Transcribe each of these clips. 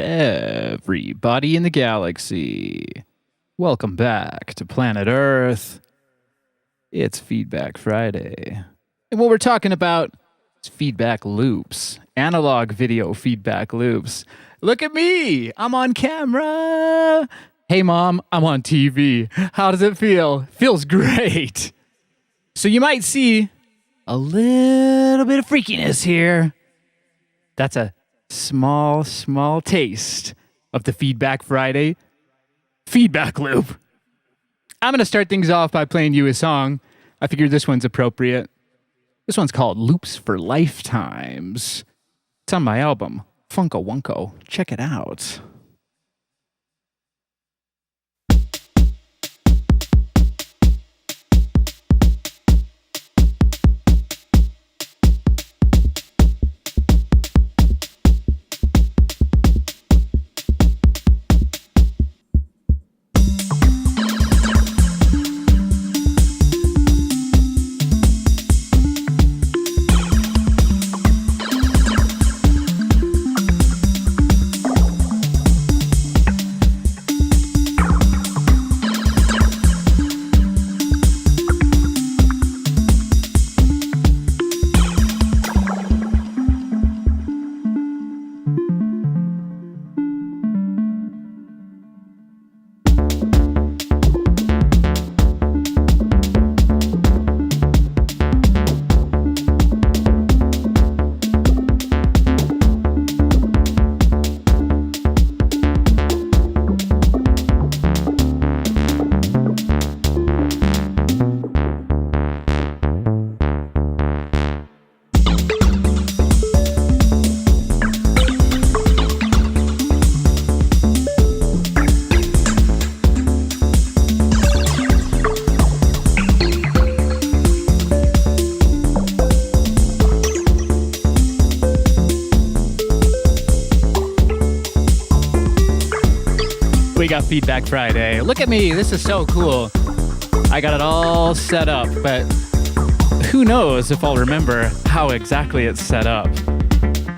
Everybody in the galaxy, welcome back to planet Earth. It's Feedback Friday. And what we're talking about is feedback loops, analog video feedback loops. Look at me, I'm on camera. Hey Mom, I'm on TV. How does it feel? Feels great. So you might see a little bit of freakiness here. That's a small taste of the Feedback Friday feedback loop. I'm going to start things off by playing you a song. I figured this one's appropriate. This one's called Loops for Lifetimes. It's on my album, Funko Wunko. Check it out. We got Feedback Friday. Look at me, this is so cool. I got it all set up, but who knows if I'll remember how exactly it's set up.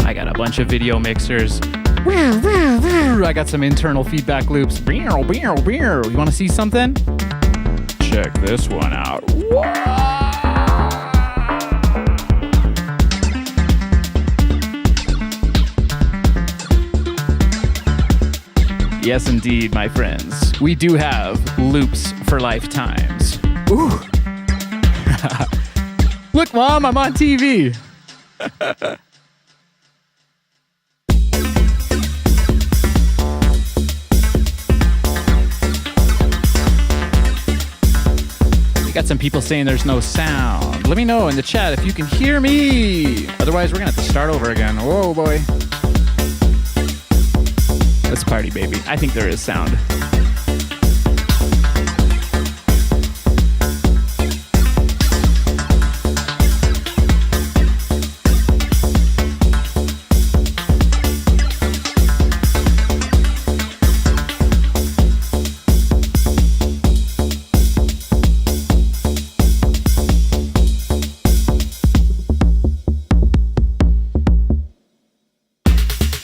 I got a bunch of video mixers. I got some internal feedback loops. You want to see something? Check this one out. Yes, indeed, my friends. We do have loops for lifetimes. Ooh. Look, Mom, I'm on TV. We got some people saying there's no sound. Let me know in the chat if you can hear me. Otherwise, we're going to have to start over again. Whoa, boy. Let's party, baby. I think there is sound.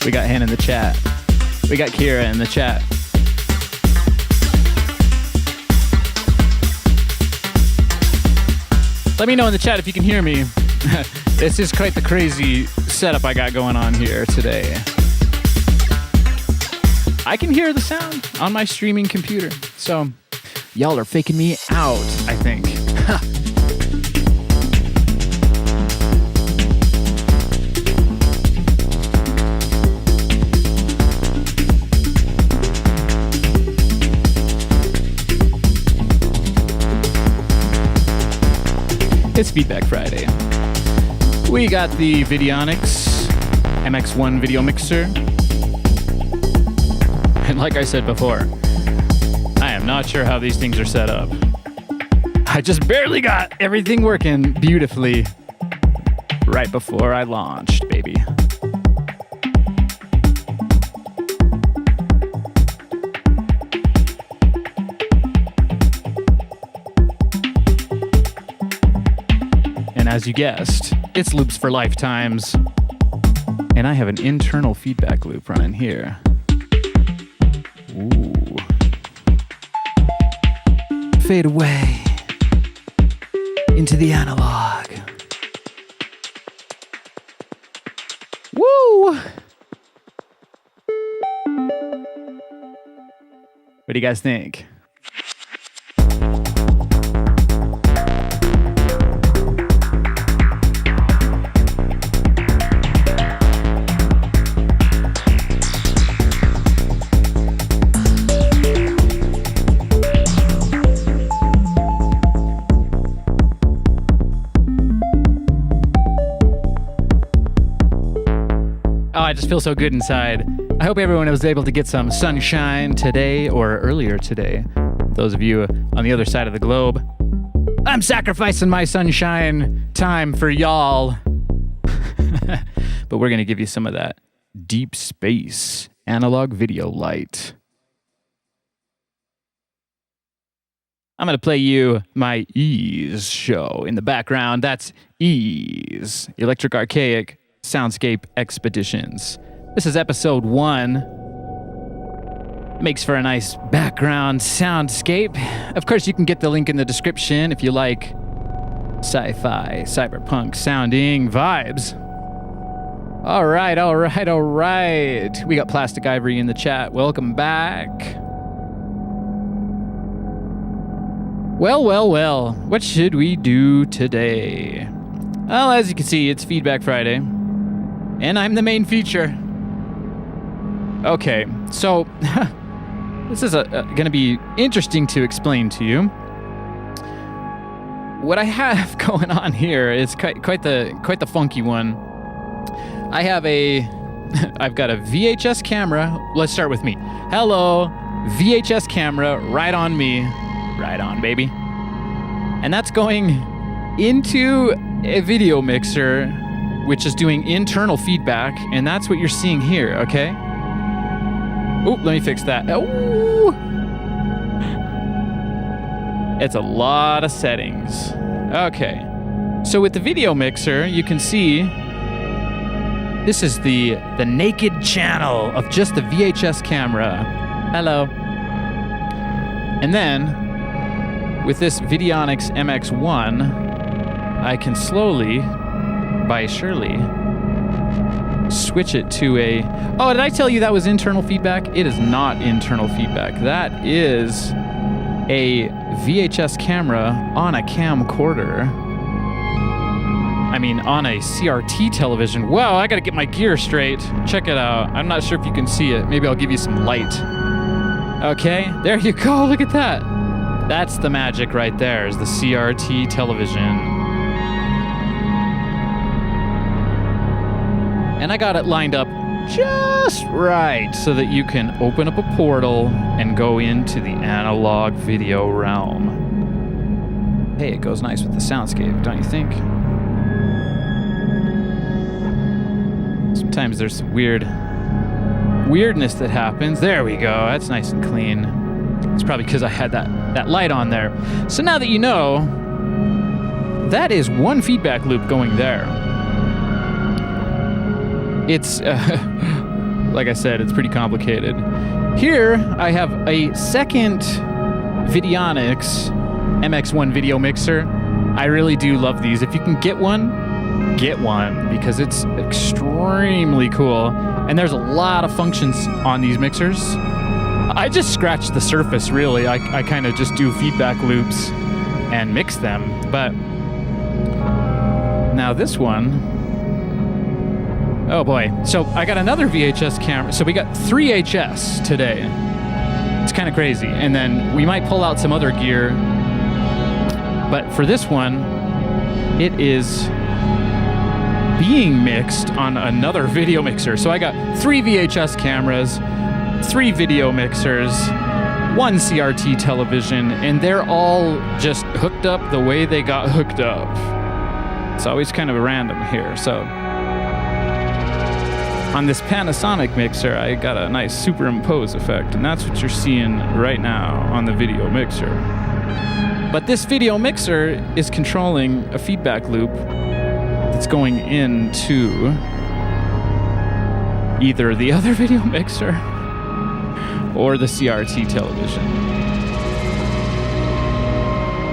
We got Hannah in the chat. We got Kira in the chat. Let me know in the chat if you can hear me. This is quite the crazy setup I got going on here today. I can hear the sound on my streaming computer. So y'all are faking me out, I think. It's Feedback Friday. We got the Vidionics MX1 video mixer. And like I said before, I am not sure how these things are set up. I just barely got everything working beautifully right before I launched, baby. As you guessed, it's loops for lifetimes. And I have an internal feedback loop running here. Ooh. Fade away into the analog. Woo! What do you guys think? Oh, I just feel so good inside. I hope everyone was able to get some sunshine today or earlier today. Those of you on the other side of the globe, I'm sacrificing my sunshine time for y'all. But we're going to give you some of that deep space analog video light. I'm going to play you my Ease show in the background. That's Ease, Electric Archaic SOUNDSCAPE Expeditions. This is episode 1. Makes for a nice background soundscape. Of course, you can get the link in the description if you like sci-fi, cyberpunk sounding vibes. All right. We got Plastic Ivory in the chat. Welcome back. Well. What should we do today? Well, as you can see, it's Feedback Friday. And I'm the main feature. Okay, so this is going to be interesting to explain to you. What I have going on here is quite the funky one. I've got a VHS camera. Let's start with me. Hello, VHS camera, right on me. Right on, baby. And that's going into a video mixer, which is doing internal feedback, and that's what you're seeing here, okay? Oh, let me fix that. Oh! It's a lot of settings. Okay. So with the video mixer, you can see this is the naked channel of just the VHS camera. Hello. And then with this Videonics MX1, I can slowly by surely switch it to a... Oh, did I tell you that was internal feedback? It is not internal feedback. That is a VHS camera on a camcorder. I mean, on a CRT television. Wow, I gotta get my gear straight. Check it out. I'm not sure if you can see it. Maybe I'll give you some light. Okay, there you go. Look at that. That's the magic right there, is the CRT television. And I got it lined up just right so that you can open up a portal and go into the analog video realm. Hey, it goes nice with the soundscape, don't you think? Sometimes there's some weirdness that happens. There we go. That's nice and clean. It's probably because I had that light on there. So now that you know, that is one feedback loop going there. It's, like I said, it's pretty complicated. Here, I have a second Videonics MX1 video mixer. I really do love these. If you can get one, because it's extremely cool. And there's a lot of functions on these mixers. I just scratched the surface, really. I kind of just do feedback loops and mix them. But now this one... Oh boy. So I got another VHS camera. So we got 3 HS today. It's kind of crazy. And then we might pull out some other gear. But for this one, it is being mixed on another video mixer. So I got 3 VHS cameras, 3 video mixers, 1 CRT television, and they're all just hooked up the way they got hooked up. It's always kind of random here. So on this Panasonic mixer, I got a nice superimpose effect, and that's what you're seeing right now on the video mixer. But this video mixer is controlling a feedback loop that's going into either the other video mixer or the CRT television.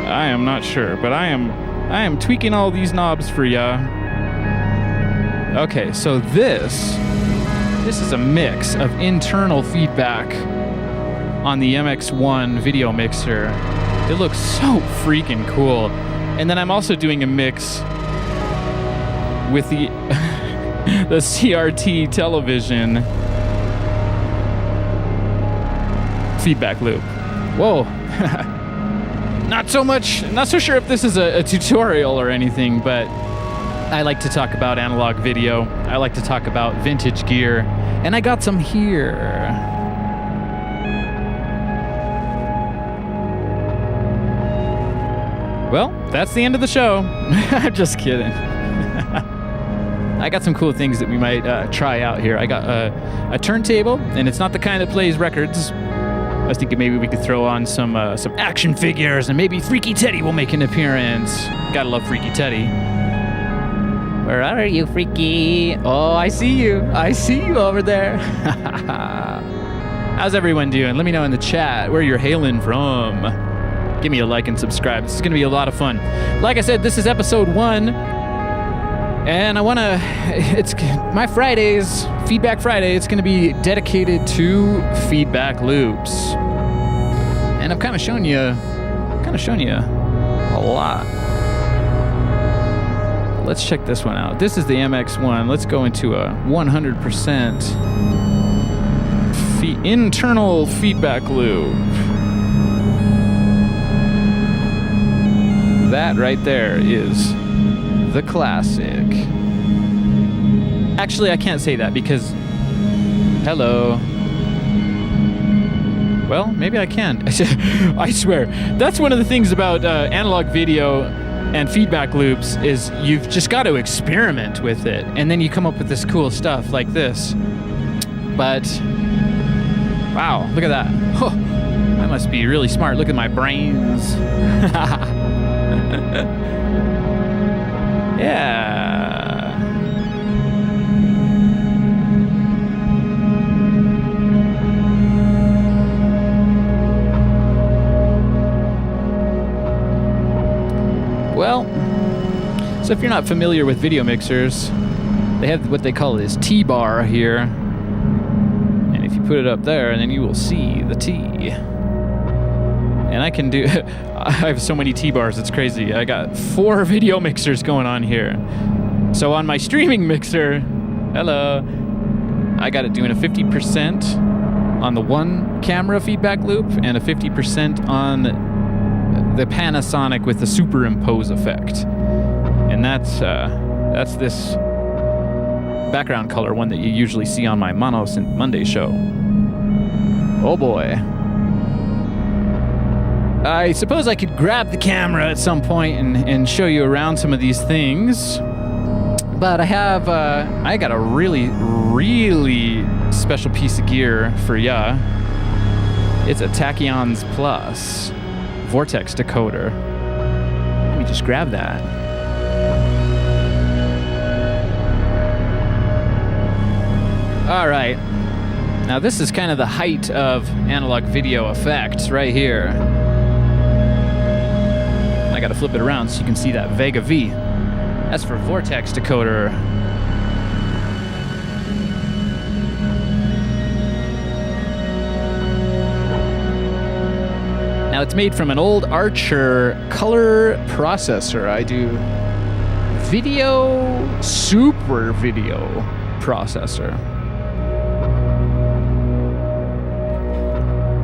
I am not sure, but I am tweaking all these knobs for ya. Okay, so this is a mix of internal feedback on the MX1 video mixer. It looks so freaking cool. And then I'm also doing a mix with the the CRT television feedback loop. Whoa. Not so sure if this is a tutorial or anything, but I like to talk about analog video. I like to talk about vintage gear, and I got some here. Well, that's the end of the show. I'm just kidding. I got some cool things that we might try out here. I got a turntable, and it's not the kind that plays records. I was thinking maybe we could throw on some action figures, and maybe Freaky Teddy will make an appearance. Gotta love Freaky Teddy. Where are you, Freaky? Oh, I see you. I see you over there. How's everyone doing? Let me know in the chat where you're hailing from. Give me a like and subscribe. This is going to be a lot of fun. Like I said, this is episode 1. And it's my Fridays, Feedback Friday. It's going to be dedicated to feedback loops. And I've kind of shown you a lot. Let's check this one out. This is the MX1. Let's go into a 100% internal feedback loop. That right there is the classic. Actually, I can't say that because... Hello. Well, maybe I can. I swear. That's one of the things about analog video and feedback loops is you've just got to experiment with it. And then you come up with this cool stuff like this. But... Wow, look at that. Huh, I must be really smart. Look at my brains. Yeah. Well, so if you're not familiar with video mixers, they have what they call this T-bar here. And if you put it up there, and then you will see the T. And I can do... I have so many T-bars, it's crazy. I got 4 video mixers going on here. So on my streaming mixer, hello, I got it doing a 50% on the one camera feedback loop and a 50% on the Panasonic with the superimpose effect. And that's this background color one that you usually see on my Mono Synth Monday show. Oh boy. I suppose I could grab the camera at some point and show you around some of these things. But I got a really, really special piece of gear for ya. It's a Tachyons Plus Vortex decoder. Let me just grab that. All right. Now this is kind of the height of analog video effects right here. I gotta flip it around so you can see that Vega V. That's for Vortex decoder. Now it's made from an old Archer color processor. I do super video processor.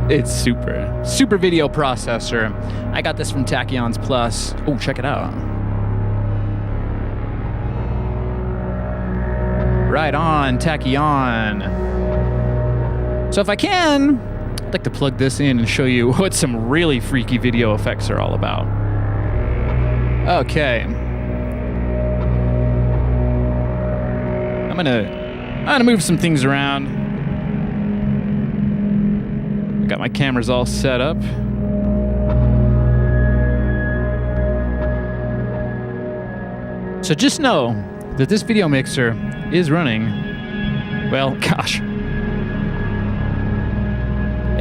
It's super video processor. I got this from Tachyons Plus. Oh, check it out. Right on, Tachyon. So if I can, I'd like to plug this in and show you what some really freaky video effects are all about. Okay. I'm gonna move some things around. Got my cameras all set up. So just know that this video mixer is running, well, gosh,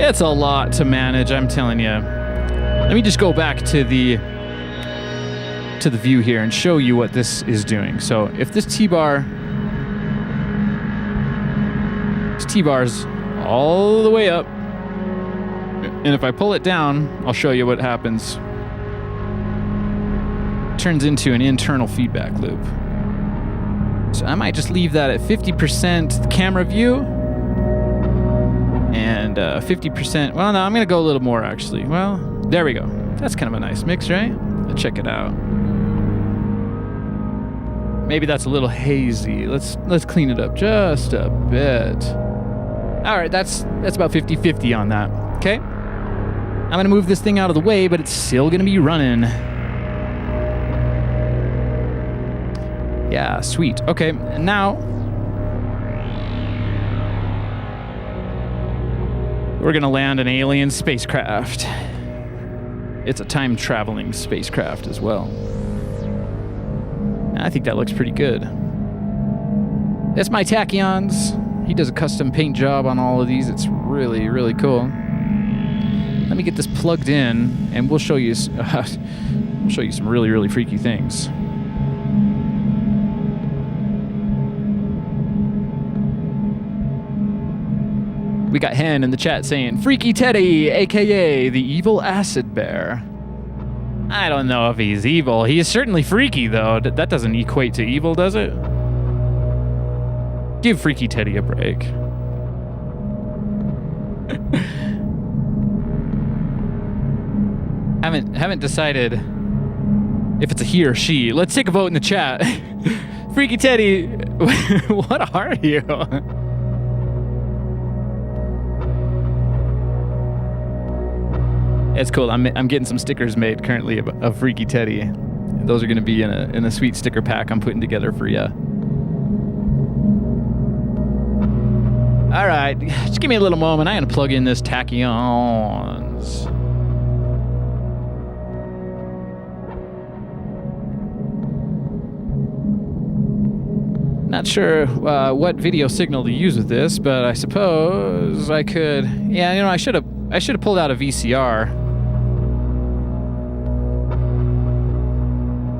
It's a lot to manage, I'm telling you. Let me just go back to the view here and show you what this is doing. So if this T-bar's all the way up, and if I pull it down, I'll show you what happens. It turns into an internal feedback loop. So I might just leave that at 50% the camera view and 50%, well, no, I'm going to go a little more actually. Well, there we go. That's kind of a nice mix, right? Let's check it out. Maybe that's a little hazy. Let's clean it up just a bit. All right, that's about 50-50 on that. Okay. I'm going to move this thing out of the way, but it's still going to be running. Yeah, sweet. Okay, now we're going to land an alien spacecraft. It's a time-traveling spacecraft as well. I think that looks pretty good. That's my Tachyons. He does a custom paint job on all of these. It's really, really cool. Let me get this plugged in, and we'll show you some really, really freaky things. We got Hen in the chat saying, Freaky Teddy, a.k.a. the evil acid bear. I don't know if he's evil. He is certainly freaky, though. That doesn't equate to evil, does it? Give Freaky Teddy a break. Haven't decided if it's a he or she. Let's take a vote in the chat. Freaky Teddy, what are you? It's cool. I'm getting some stickers made currently of Freaky Teddy. Those are going to be in a sweet sticker pack I'm putting together for you. All right, just give me a little moment. I'm going to plug in this Tachyons. Not sure what video signal to use with this, but I suppose I could. Yeah, you know, I should have pulled out a VCR.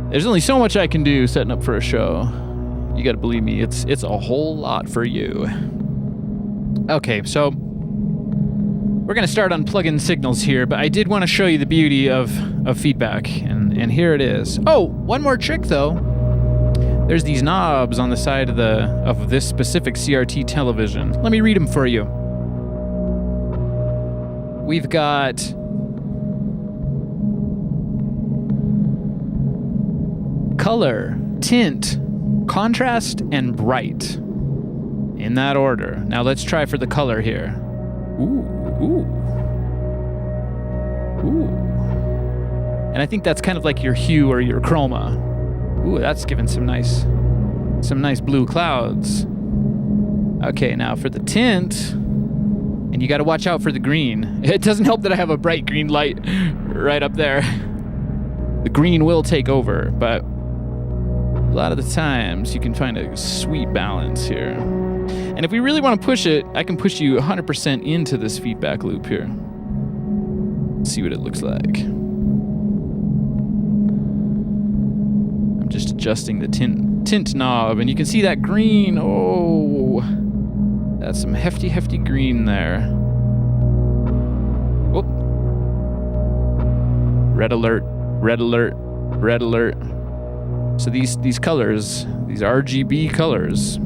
There's only so much I can do setting up for a show. You gotta believe me, it's a whole lot for you. Okay, so we're gonna start unplugging signals here, but I did want to show you the beauty of feedback, and here it is. Oh, one more trick though. There's these knobs on the side of this specific CRT television. Let me read them for you. We've got color, tint, contrast, and bright. In that order. Now let's try for the color here. Ooh, ooh. Ooh. And I think that's kind of like your hue or your chroma. Ooh, that's giving some nice blue clouds. Okay, now for the tint, and you got to watch out for the green. It doesn't help that I have a bright green light right up there. The green will take over, but a lot of the times you can find a sweet balance here. And if we really want to push it, I can push you 100% into this feedback loop here. Let's see what it looks like. I'm just adjusting the tint knob, and you can see that green. Oh, that's some hefty green there. Whoop. Red alert, red alert, red alert. So these colors, these RGB colors,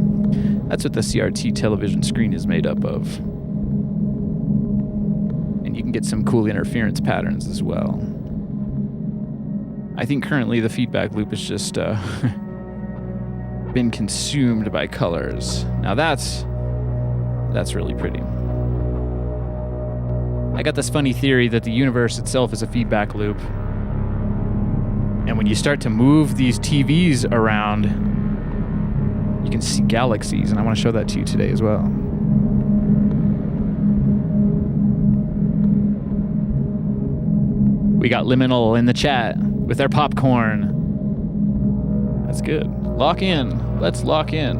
that's what the CRT television screen is made up of. And you can get some cool interference patterns as well. I think currently the feedback loop is just been consumed by colors. Now that's really pretty. I got this funny theory that the universe itself is a feedback loop. And when you start to move these TVs around, you can see galaxies, and I want to show that to you today as well. We got Liminal in the chat with our popcorn. That's good. Lock in. Let's lock in.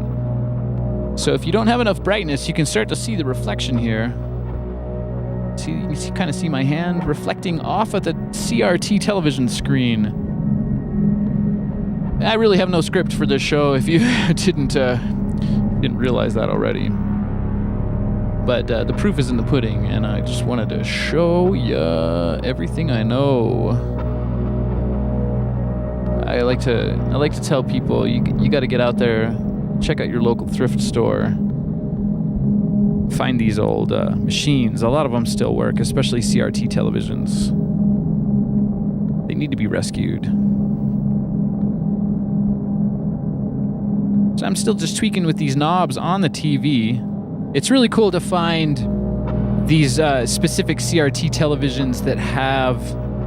So if you don't have enough brightness, you can start to see the reflection here. See, you can kind of see my hand reflecting off of the CRT television screen. I really have no script for this show if you didn't realize that already. But the proof is in the pudding, and I just wanted to show ya everything I know. I like to tell people you got to get out there, check out your local thrift store, find these old machines. A lot of them still work, especially CRT televisions. They need to be rescued. So I'm still just tweaking with these knobs on the TV. It's really cool to find these specific CRT televisions that have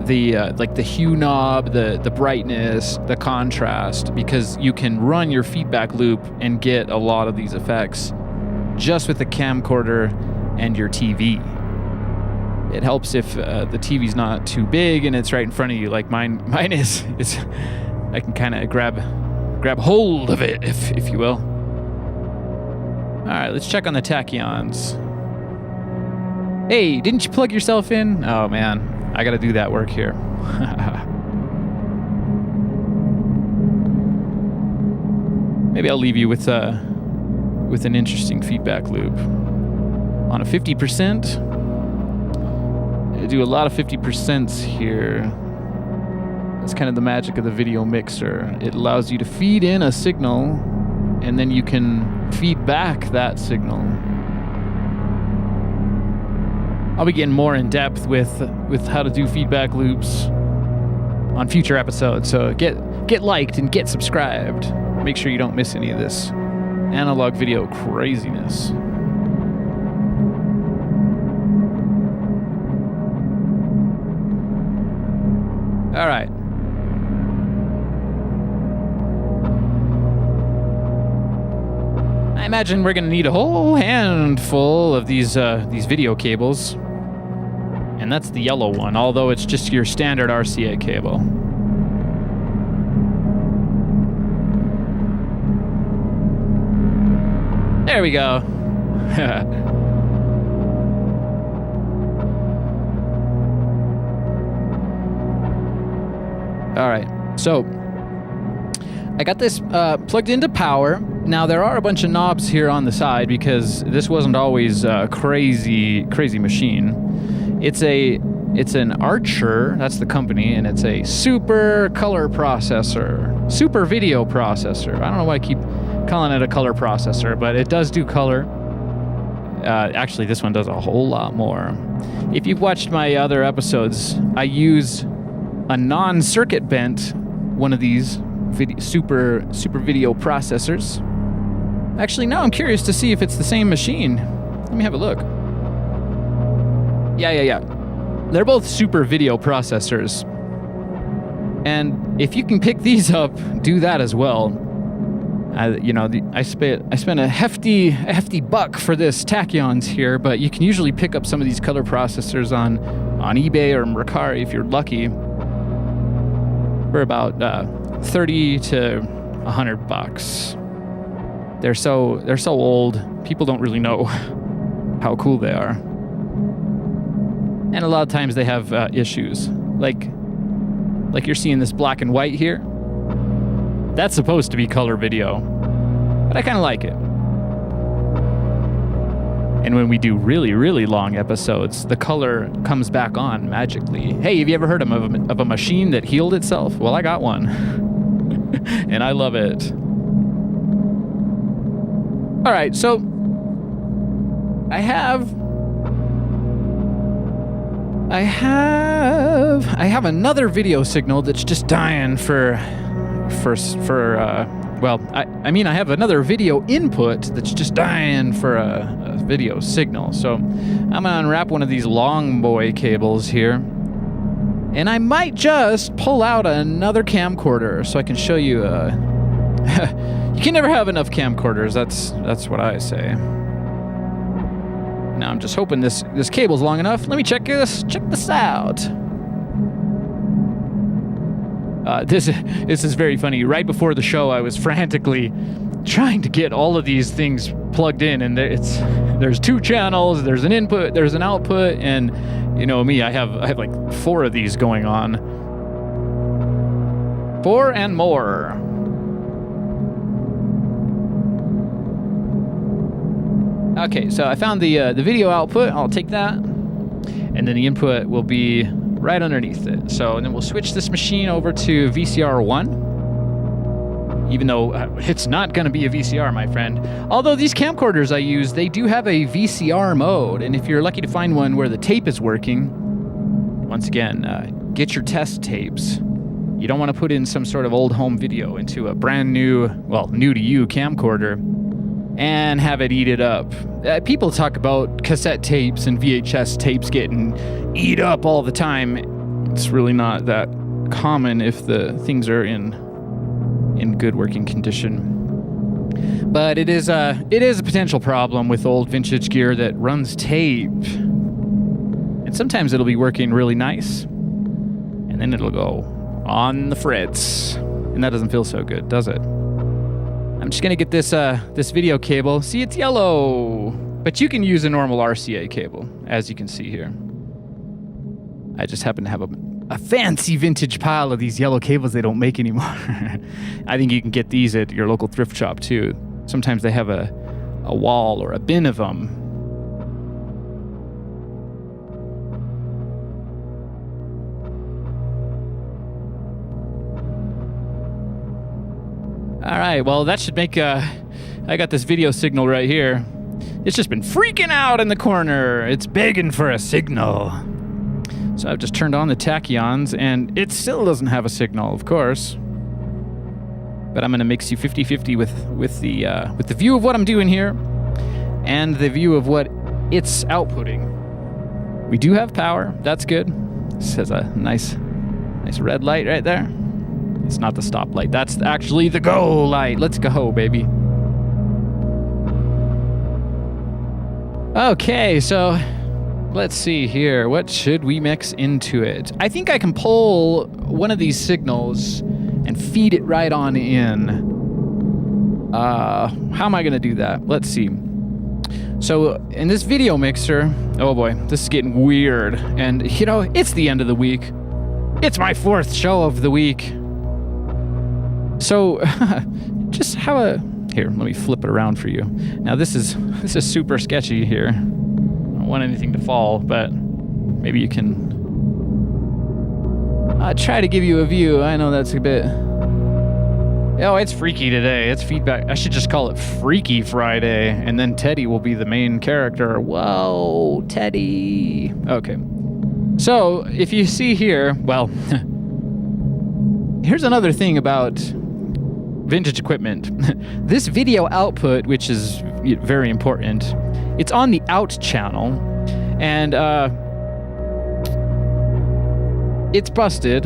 the the hue knob, the brightness, the contrast, because you can run your feedback loop and get a lot of these effects just with the camcorder and your TV. It helps if the TV's not too big and it's right in front of you, like mine is. I can kind of grab hold of it, if you will. All right, let's check on the tachyons. Hey, didn't you plug yourself in? Oh man, I gotta do that work here. Maybe I'll leave you with an interesting feedback loop. On a 50%, I do a lot of 50% here. That's kind of the magic of the video mixer. It allows you to feed in a signal, and then you can feed back that signal. I'll be getting more in depth with how to do feedback loops on future episodes, so get liked and get subscribed. Make sure you don't miss any of this analog video craziness. All right. I imagine we're gonna need a whole handful of these video cables, and that's the yellow one, although it's just your standard RCA cable. There we go. All right, so I got this plugged into power. Now there are a bunch of knobs here on the side because this wasn't always a crazy machine. It's an Archer, that's the company, and it's a super color processor, super video processor. I don't know why I keep calling it a color processor, but it does do color. Actually, this one does a whole lot more. If you've watched my other episodes, I use a non-circuit bent one of these super video processors. Actually, now I'm curious to see if it's the same machine. Let me have a look. Yeah. They're both super video processors. And if you can pick these up, do that as well. I spent a hefty buck for this tachyons here, but you can usually pick up some of these color processors on eBay or Mercari if you're lucky for about 30 to 100 bucks. They're so old, people don't really know how cool they are. And a lot of times they have issues. Like you're seeing this black and white here. That's supposed to be color video, but I kind of like it. And when we do really, really long episodes, the color comes back on magically. Hey, have you ever heard of a machine that healed itself? Well, I got one. And I love it. All right, so I have another video signal that's just dying I have another video input that's just dying for a video signal. So I'm gonna unwrap one of these long boy cables here, and I might just pull out another camcorder so I can show you. You can never have enough camcorders. That's what I say. Now I'm just hoping this cable's long enough. Let me check this out. This is very funny. Right before the show, I was frantically trying to get all of these things plugged in, and it's there's 2 channels, there's an input, there's an output, and you know me, I have like 4 of these going on. 4 and more. Okay, so I found the video output. I'll take that, and then the input will be right underneath it. So, and then we'll switch this machine over to VCR 1, even though it's not going to be a VCR, my friend. Although these camcorders I use, they do have a VCR mode, and if you're lucky to find one where the tape is working, once again, get your test tapes. You don't want to put in some sort of old home video into a brand new, well, new to you camcorder and have it eat it up. People talk about cassette tapes and VHS tapes getting eat up all the time. It's really not that common if the things are in good working condition. But it is a potential problem with old vintage gear that runs tape. And sometimes it'll be working really nice, and then it'll go on the fritz. And that doesn't feel so good, does it? I'm just gonna get this video cable. See, it's yellow, but you can use a normal RCA cable, as you can see here. I just happen to have a fancy vintage pile of these yellow cables they don't make anymore. I think you can get these at your local thrift shop too. Sometimes they have a wall or a bin of them. All right, well, that should make, I got this video signal right here. It's just been freaking out in the corner. It's begging for a signal. So I've just turned on the tachyons, and it still doesn't have a signal, of course. But I'm gonna mix you 50-50 with the view of what I'm doing here and the view of what it's outputting. We do have power, that's good. This has a nice red light right there. It's not the stop light. That's actually the go light. Let's go, baby. Okay, so let's see here. What should we mix into it? I think I can pull one of these signals and feed it right on in. How am I going to do that? Let's see. So in this video mixer, oh boy, this is getting weird. And, you know, it's the end of the week. It's my 4th show of the week. So, just have a... Here, let me flip it around for you. Now, this is super sketchy here. I don't want anything to fall, but maybe you can... try to give you a view. I know that's a bit... Oh, it's freaky today. It's feedback. I should just call it Freaky Friday, and then Teddy will be the main character. Whoa, Teddy. Okay. So, if you see here, well... Here's another thing about vintage equipment. This video output, which is very important, it's on the out channel, and it's busted.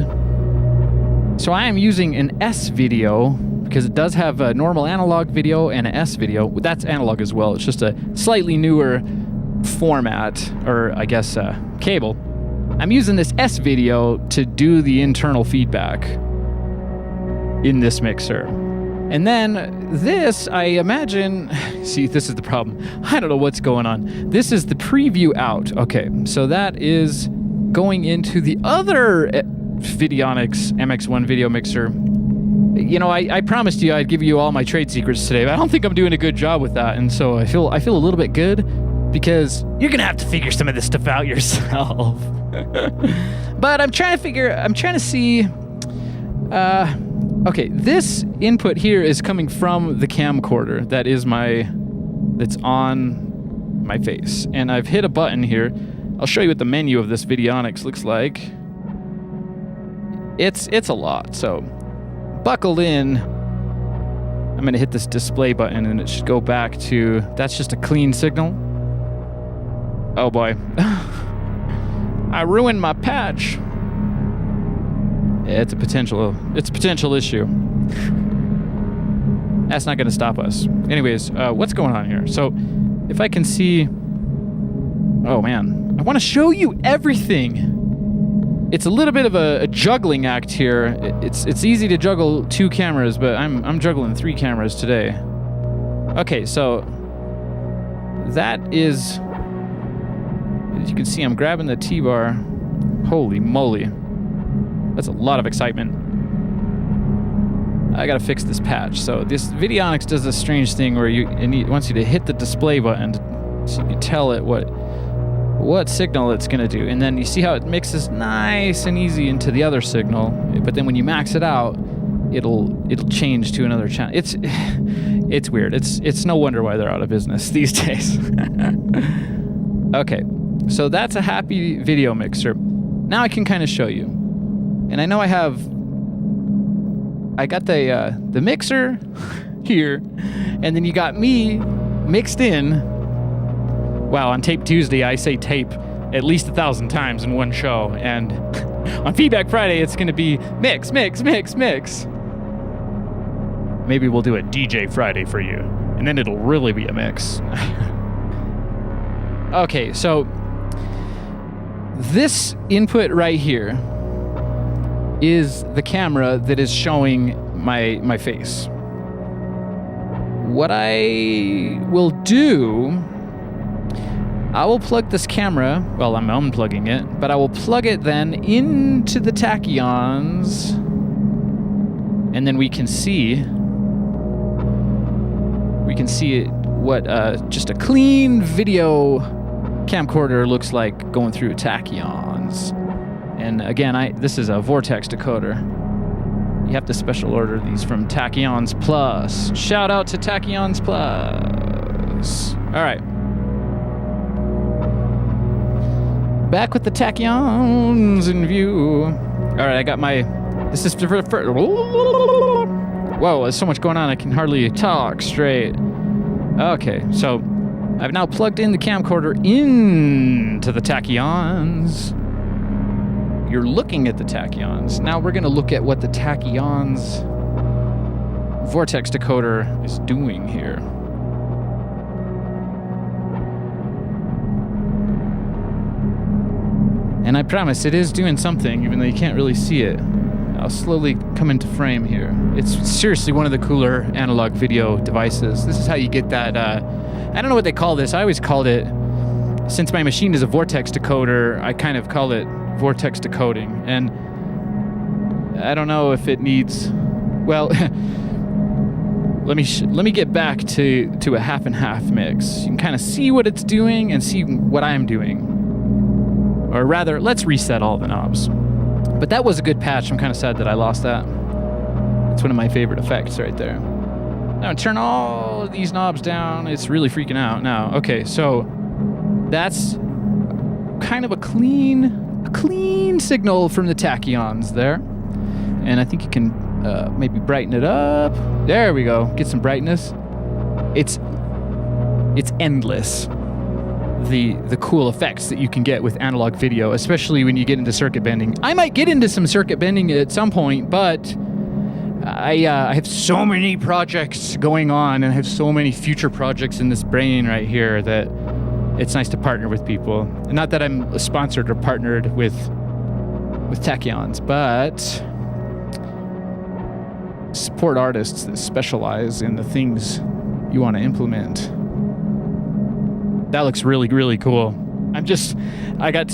So I am using an S video because it does have a normal analog video and an S video. That's analog as well. It's just a slightly newer format, or I guess cable. I'm using this S video to do the internal feedback in this mixer. And then this, I imagine, see, this is the problem. I don't know what's going on. This is the preview out. Okay, so that is going into the other Videonics MX1 video mixer. You know, I promised you I'd give you all my trade secrets today, but I don't think I'm doing a good job with that. And so I feel a little bit good because you're gonna have to figure some of this stuff out yourself. But I'm trying to see, okay, this input here is coming from the camcorder that's on my face. And I've hit a button here. I'll show you what the menu of this Videonics looks like. It's a lot, so buckle in. I'm gonna hit this display button and it should go back to, that's just a clean signal. Oh boy. I ruined my patch. It's a potential issue. That's not gonna stop us. Anyways, what's going on here? So if I can see, oh man, I wanna show you everything. It's a little bit of a juggling act here. It's easy to juggle 2 cameras, but I'm juggling 3 cameras today. Okay, so that is, as you can see, I'm grabbing the T-bar. Holy moly. That's a lot of excitement. I gotta fix this patch. So this Videonics does this strange thing where it wants you to hit the display button so you can tell it what signal it's gonna do. And then you see how it mixes nice and easy into the other signal. But then when you max it out, it'll change to another channel. It's weird. It's no wonder why they're out of business these days. Okay, so that's a happy video mixer. Now I can kind of show you. And I know I got the mixer here, and then you got me mixed in. Wow, on Tape Tuesday, I say tape at least 1,000 times in one show, and on Feedback Friday, it's going to be mix, mix, mix, mix. Maybe we'll do a DJ Friday for you, and then it'll really be a mix. Okay, so this input right here is the camera that is showing my face. What I will do, I will plug this camera, well, I'm unplugging it, but I will plug it then into the tachyons, and then we can see what just a clean video camcorder looks like going through tachyons. And again, this is a Vortex decoder. You have to special order these from Tachyons Plus. Shout out to Tachyons Plus. All right. Back with the tachyons in view. All right, I got my... This is for... Whoa, there's so much going on, I can hardly talk straight. Okay, so I've now plugged in the camcorder into the tachyons. You're looking at the tachyons. Now we're going to look at what the tachyons Vortex decoder is doing here. And I promise it is doing something, even though you can't really see it. I'll slowly come into frame here. It's seriously one of the cooler analog video devices. This is how you get that, I don't know what they call this. I always called it, since my machine is a Vortex decoder, I kind of call it Vortex decoding. And I don't know if it needs, well, let me get back to a half and half mix. You can kind of see what it's doing and see what I'm doing. Or rather, let's reset all the knobs. But that was a good patch. I'm kind of sad that I lost that. It's one of my favorite effects right there. Now turn all of these knobs down. It's really freaking out now. Okay, so that's kind of a clean signal from the tachyons there. And I think you can maybe brighten it up. There we go. Get some brightness. It's endless. The cool effects that you can get with analog video, especially when you get into circuit bending. I might get into some circuit bending at some point, but I have so many projects going on, and I have so many future projects in this brain right here that it's nice to partner with people. And not that I'm sponsored or partnered with tachyons, but support artists that specialize in the things you want to implement. That looks really, really cool. I got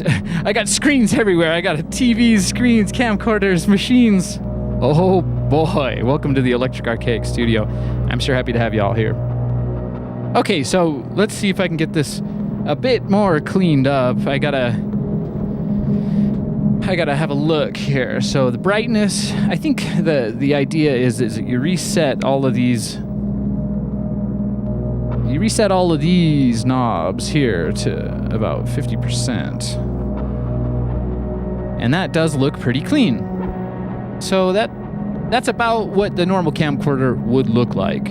screens everywhere. I got TVs, screens, camcorders, machines. Oh boy, welcome to the Electric Archaic studio. I'm sure happy to have you all here. Okay, so let's see if I can get this a bit more cleaned up. I gotta have a look here. So the brightness, I think the idea is that you reset all of these. You reset all of these knobs here to about 50%. And that does look pretty clean. So that's about what the normal camcorder would look like.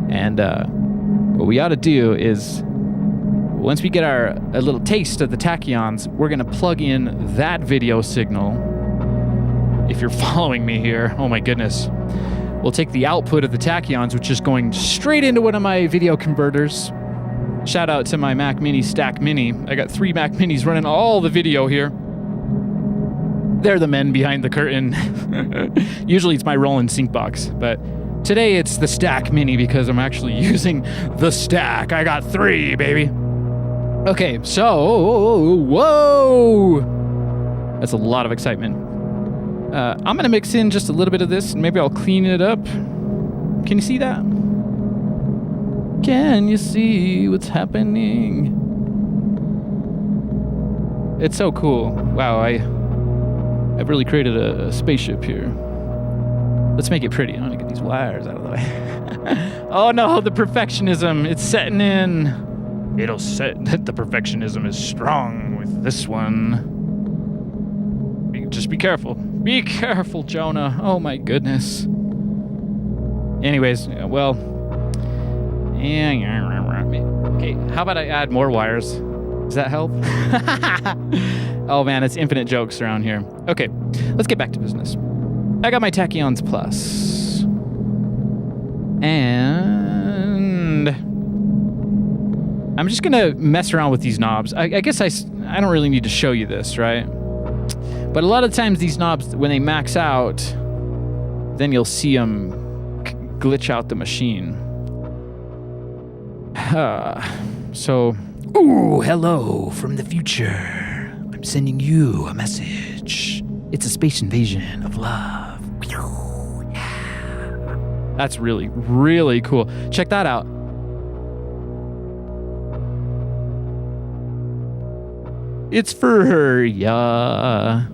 And what we ought to do is, once we get a little taste of the tachyons, we're going to plug in that video signal. If you're following me here, oh my goodness. We'll take the output of the tachyons, which is going straight into one of my video converters. Shout out to my Mac Mini Stack Mini. I got 3 Mac Minis running all the video here. They're the men behind the curtain. Usually it's my Roland sync box, but Today it's the Stack Mini because I'm actually using the Stack. I got 3, baby. Okay, so, whoa! That's a lot of excitement. I'm gonna mix in just a little bit of this and maybe I'll clean it up. Can you see that? Can you see what's happening? It's so cool. Wow, I've really created a spaceship here. Let's make it pretty. I'm gonna get these wires out of the way. Oh no, the perfectionism, it's setting in. It'll set that the perfectionism is strong with this one. Just be careful. Be careful, Jonah. Oh my goodness. Anyways, well. Okay, how about I add more wires? Does that help? Oh man, it's infinite jokes around here. Okay, let's get back to business. I got my Tachyons Plus. And I'm just gonna mess around with these knobs. I guess I don't really need to show you this, right? But a lot of times these knobs, when they max out, then you'll see them glitch out the machine. So, ooh, hello from the future. I'm sending you a message. It's a space invasion of love. Yeah. That's really, really cool. Check that out. It's for her, yeah.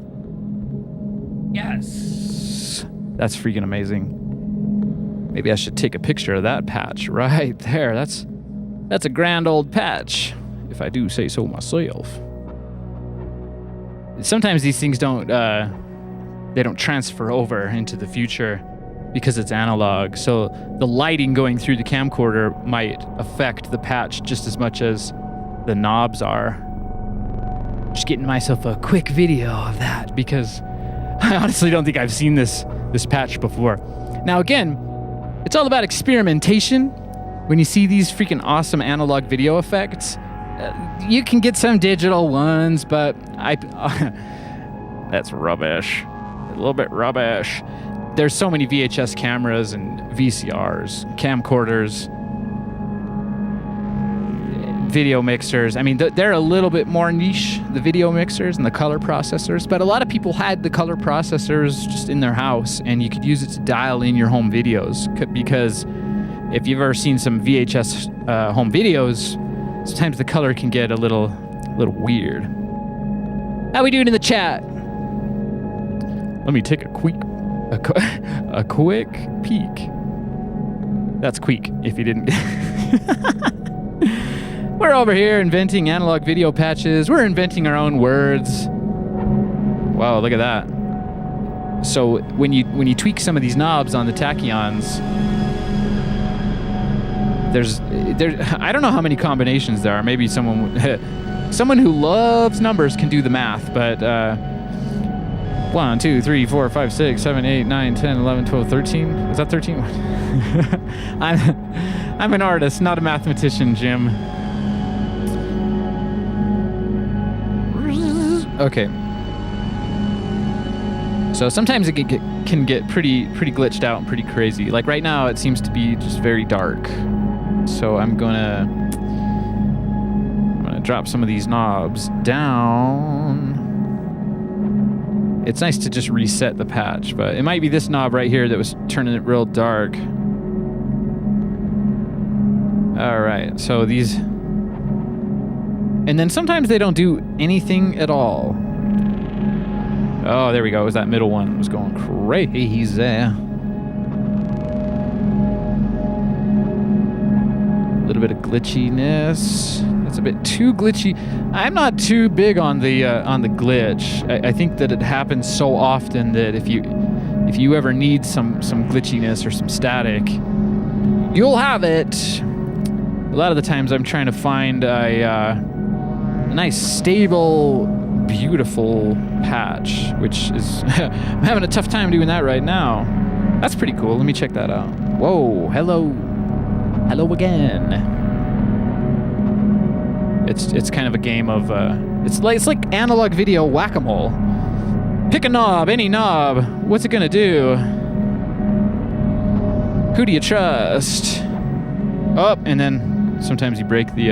Yes. That's freaking amazing. Maybe I should take a picture of that patch right there. That's a grand old patch, if I do say so myself. Sometimes these things don't transfer over into the future because it's analog. So the lighting going through the camcorder might affect the patch just as much as the knobs are. Just getting myself a quick video of that because I honestly don't think I've seen this patch before. Now again, it's all about experimentation. When you see these freaking awesome analog video effects, you can get some digital ones, but that's rubbish. A little bit rubbish. There's so many VHS cameras and VCRs, camcorders, video mixers. I mean, they're a little bit more niche, the video mixers and the color processors, but a lot of people had the color processors just in their house, and you could use it to dial in your home videos. Because if you've ever seen some VHS home videos, sometimes the color can get a little weird. How we doing in the chat? Let me take a quick peek. That's quick, if you didn't. We're over here inventing analog video patches. We're inventing our own words. Wow, look at that. So when you tweak some of these knobs on the Tachyons, there's I don't know how many combinations there are. Maybe someone who loves numbers can do the math, but 1, 2, 3, 4, 5, 6, 7, 8, 9, 10, 11, 12, 13. Is that 13? I'm an artist, not a mathematician, Jim. Okay. So sometimes it can get pretty glitched out and pretty crazy. Like right now, it seems to be just very dark. So I'm gonna drop some of these knobs down. It's nice to just reset the patch, but it might be this knob right here that was turning it real dark. All right, so these, and then sometimes they don't do anything at all. Oh, there we go. It was that middle one that was going crazy. A little bit of glitchiness. It's a bit too glitchy. I'm not too big on the glitch. I think that it happens so often that if you ever need some glitchiness or some static, you'll have it. A lot of the times I'm trying to find a nice, stable, beautiful patch, which is I'm having a tough time doing that right now. That's pretty cool. Let me check that out. Whoa, hello again. It's kind of a game of it's like analog video whack-a-mole. Pick a knob, any knob. What's it gonna do? Who do you trust? Oh, and then sometimes you break the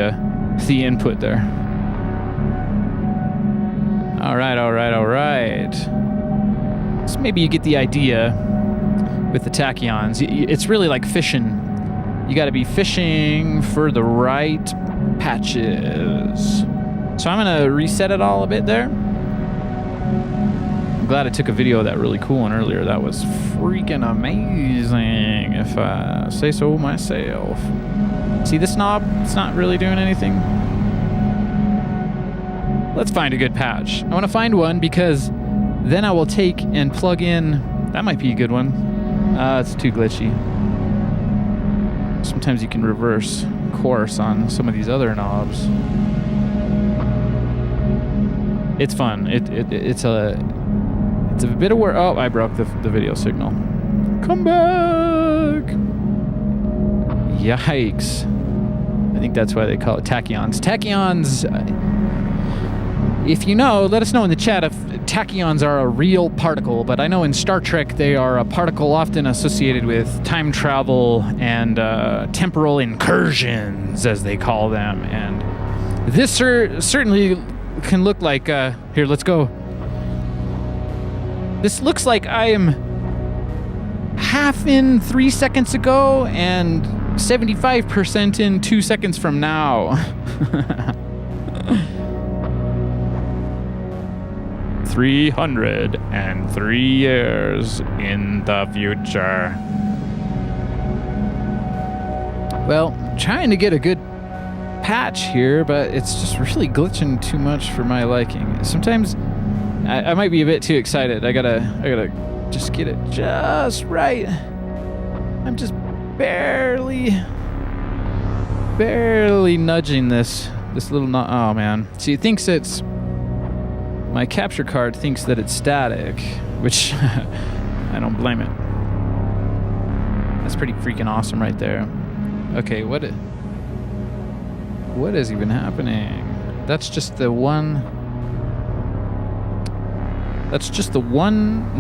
input there. All right. So maybe you get the idea with the tachyons. It's really like fishing. You got to be fishing for the right patches. So I'm going to reset it all a bit there. I'm glad I took a video of that really cool one earlier. That was freaking amazing, if I say so myself. See this knob? It's not really doing anything. Let's find a good patch. I want to find one because then I will take and plug in. That might be a good one. It's too glitchy. Sometimes you can reverse course on some of these other knobs. It's fun. It's a bit of work. Oh, I broke the video signal. Come back. Yikes. I think that's why they call it tachyons. Tachyons, if you know, let us know in the chat if tachyons are a real particle, but I know in Star Trek they are a particle often associated with time travel and temporal incursions, as they call them. And this certainly can look like, here, let's go. This looks like I am half in 3 seconds ago and 75% in 2 seconds from now. 303 years in the future. Well, trying to get a good patch here, but it's just really glitching too much for my liking. Sometimes I might be a bit too excited. I gotta just get it just right. I'm just barely nudging this little nut. Oh man. See, it thinks my capture card thinks that it's static, which I don't blame it. That's pretty freaking awesome right there. Okay, what is even happening? That's just the one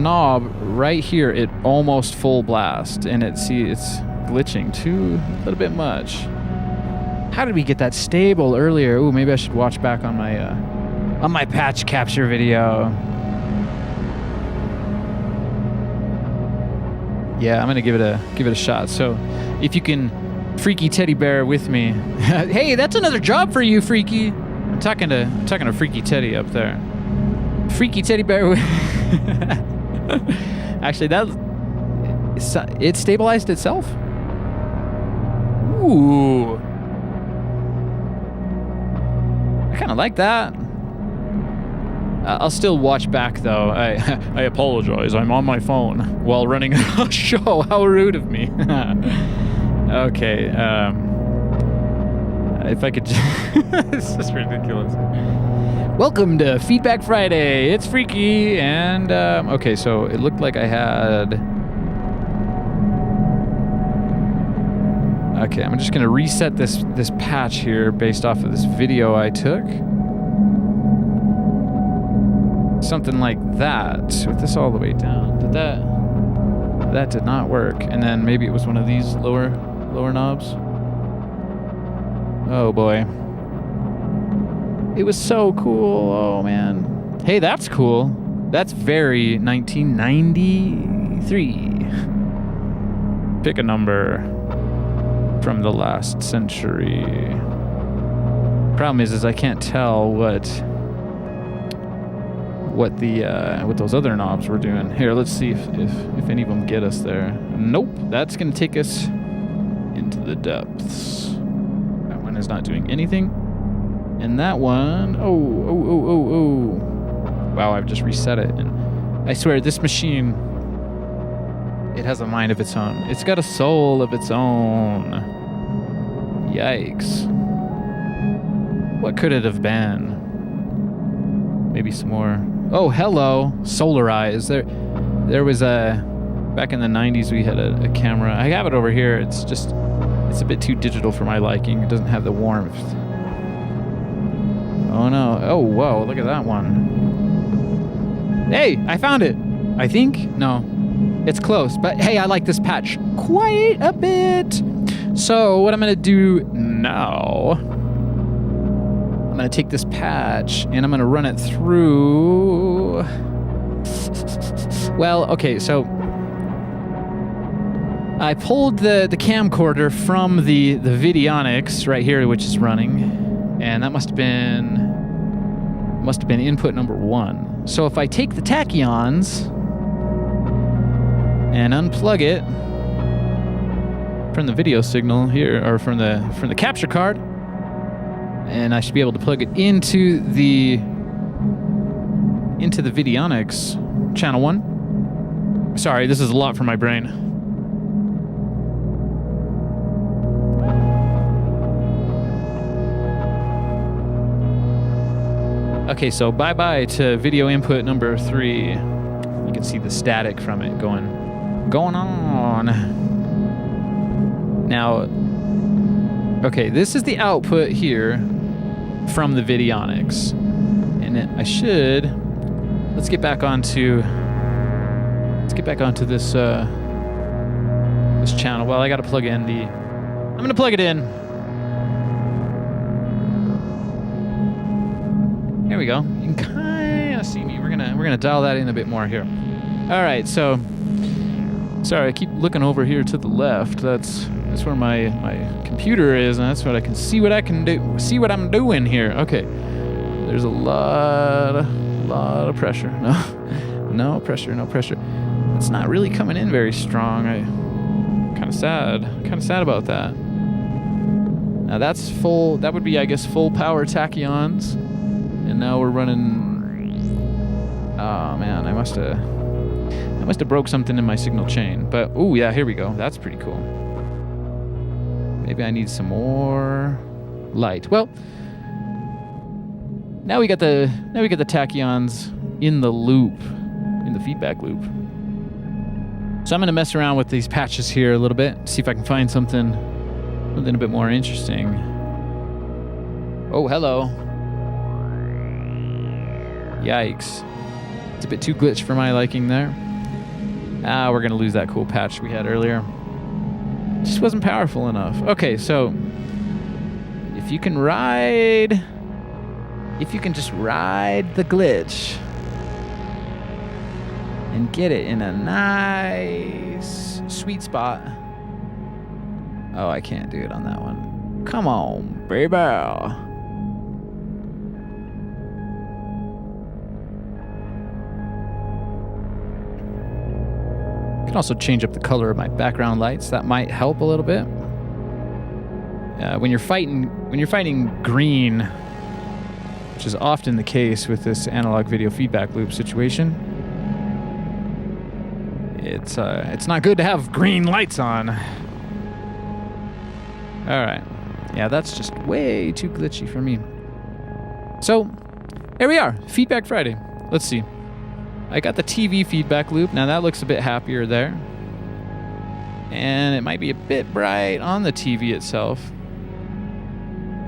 knob right here at almost full blast, and it's glitching too a little bit much. How did we get that stable earlier? Ooh, maybe I should watch back on my patch capture video. Yeah, I'm gonna give it a shot. So if you can Freaky Teddy Bear with me. Hey, that's another job for you, Freaky. I'm talking to Freaky Teddy up there. Freaky Teddy Bear. Actually, it stabilized itself. Ooh, I kind of like that. I'll still watch back though. I apologize. I'm on my phone while running a show. How rude of me. Okay. If I could. This is ridiculous. Welcome to Feedback Friday. It's Freaky, and okay. So it looked like I had. Okay, I'm just gonna reset this patch here based off of this video I took. Something like that, with this all the way down. That did not work. And then maybe it was one of these lower knobs. Oh boy. It was so cool. Oh man. Hey, that's cool. That's very 1993. Pick a number from the last century. Problem is I can't tell what those other knobs were doing. Here, let's see if any of them get us there. Nope, that's gonna take us into the depths. That one is not doing anything. And that one, oh. Wow, I've just reset it. And I swear, this machine, it has a mind of its own. It's got a soul of its own. Yikes. What could it have been? Maybe some more. Oh, hello, Solarize. There was back in the 90s we had a camera. I have it over here. It's a bit too digital for my liking. It doesn't have the warmth. Oh no. Oh, whoa, look at that one. Hey, I found it. I think? No. It's close, but hey, I like this patch quite a bit. So what I'm gonna do now, I'm gonna take this patch and I'm gonna run it through. Well, okay, so I pulled the camcorder from the Vidionics right here, which is running, and that must have been input number 1. So if I take the tachyons and unplug it from the video signal here, or from the capture card, and I should be able to plug it into the Vidionics channel 1. Sorry, this is a lot for my brain. Okay, so bye-bye to video input number 3. You can see the static from it going on. Now, okay, this is the output here from the Vidionics. And let's get back onto this this channel. Well, I got to plug in I'm going to plug it in. There we go. You can kind of see me. We're gonna dial that in a bit more here. All right. So, sorry, I keep looking over here to the left. That's where my computer is, and that's what I can see. What I can do. See what I'm doing here. Okay. There's a lot of pressure. No pressure. It's not really coming in very strong. I'm kind of sad about that. Now that's full. That would be, I guess, full power tachyons. And now we're running. Oh man, I must have broke something in my signal chain. But oh yeah, here we go. That's pretty cool. Maybe I need some more light. Well, now we got the tachyons in the loop, in the feedback loop. So I'm gonna mess around with these patches here a little bit, see if I can find something a bit more interesting. Oh, hello. Yikes. It's a bit too glitch for my liking there. We're going to lose that cool patch we had earlier. Just wasn't powerful enough. Okay, so if you can just ride the glitch and get it in a nice sweet spot. Oh, I can't do it on that one. Come on, baby. Can also change up the color of my background lights. That might help a little bit. When you're fighting green, which is often the case with this analog video feedback loop situation, it's not good to have green lights on. All right, yeah, that's just way too glitchy for me. So here we are, Feedback Friday. Let's see. I got the TV feedback loop. Now that looks a bit happier there. And it might be a bit bright on the TV itself.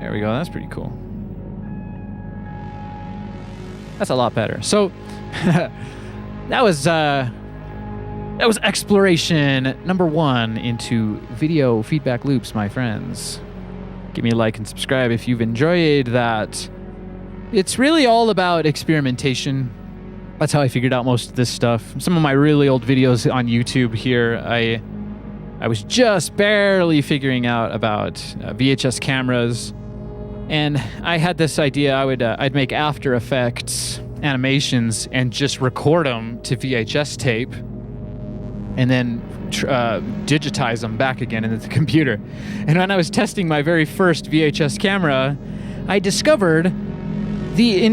There we go. That's pretty cool. That's a lot better. So that was exploration number 1 into video feedback loops, my friends. Give me a like and subscribe if you've enjoyed that. It's really all about experimentation. That's how I figured out most of this stuff. Some of my really old videos on YouTube here, I was just barely figuring out about VHS cameras, and I had this idea I'd make After Effects animations and just record them to VHS tape, and then digitize them back again into the computer. And when I was testing my very first VHS camera, I discovered the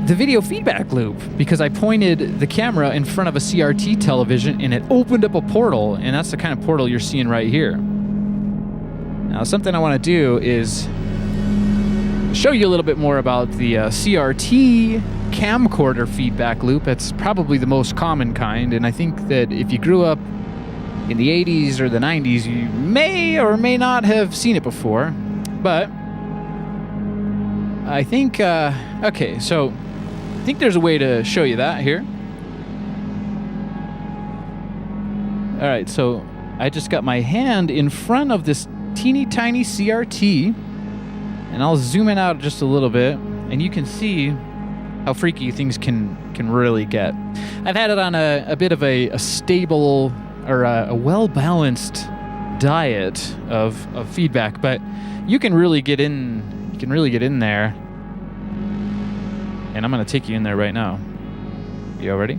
video feedback loop, because I pointed the camera in front of a CRT television and it opened up a portal, and that's the kind of portal you're seeing right here. Now, something I want to do is show you a little bit more about the CRT camcorder feedback loop. It's probably the most common kind, and I think that if you grew up in the 80s or the 90s, you may or may not have seen it before. But I think, okay, so I think there's a way to show you that here. All right, so I just got my hand in front of this teeny tiny CRT, and I'll zoom it out just a little bit, and you can see how freaky things can really get. I've had it on a bit of a stable or a well-balanced diet of feedback, but you can really get in. You can really get in there, and I'm gonna take you in there right now. You all ready?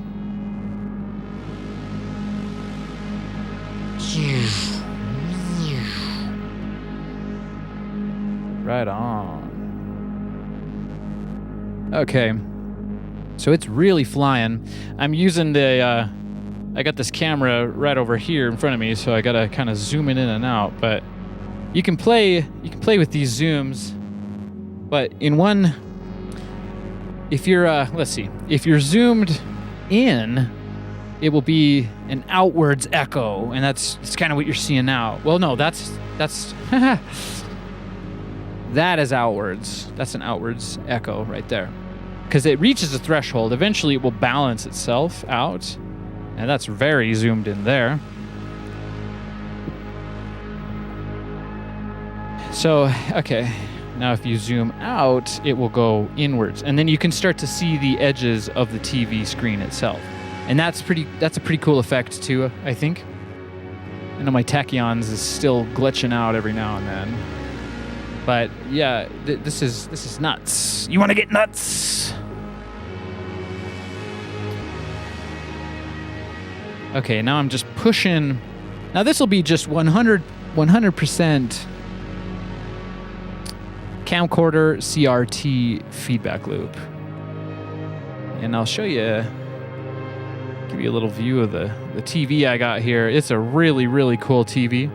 Right on. Okay. So it's really flying. I'm using the, I got this camera right over here in front of me, so I gotta kind of zoom it in and out, but you can play with these zooms, but in one, if you're, let's see, if you're zoomed in, it will be an outwards echo, and that's kind of what you're seeing now. Well, no, that's that is outwards. That's an outwards echo right there. Because it reaches a threshold. Eventually it will balance itself out. And that's very zoomed in there. So, okay. Now if you zoom out, it will go inwards. And then you can start to see the edges of the TV screen itself. And that's a pretty cool effect too, I think. I know my tachyons is still glitching out every now and then. But yeah, this is nuts. You want to get nuts? Okay, now I'm just pushing. Now this will be just 100% camcorder CRT feedback loop. And I'll show you, give you a little view of the TV I got here. It's a really, really cool TV.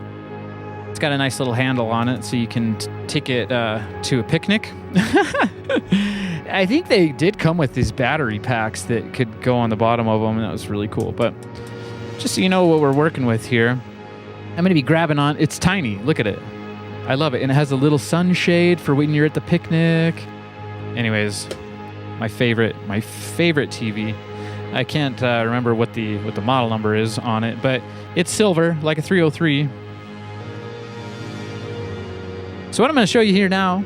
It's got a nice little handle on it, so you can take it to a picnic. I think they did come with these battery packs that could go on the bottom of them, and that was really cool. But just so you know what we're working with here, I'm going to be grabbing on. It's tiny. Look at it. I love it. And it has a little sunshade for when you're at the picnic. Anyways, my favorite TV. I can't remember what the model number is on it, but it's silver, like a 303. So what I'm going to show you here now,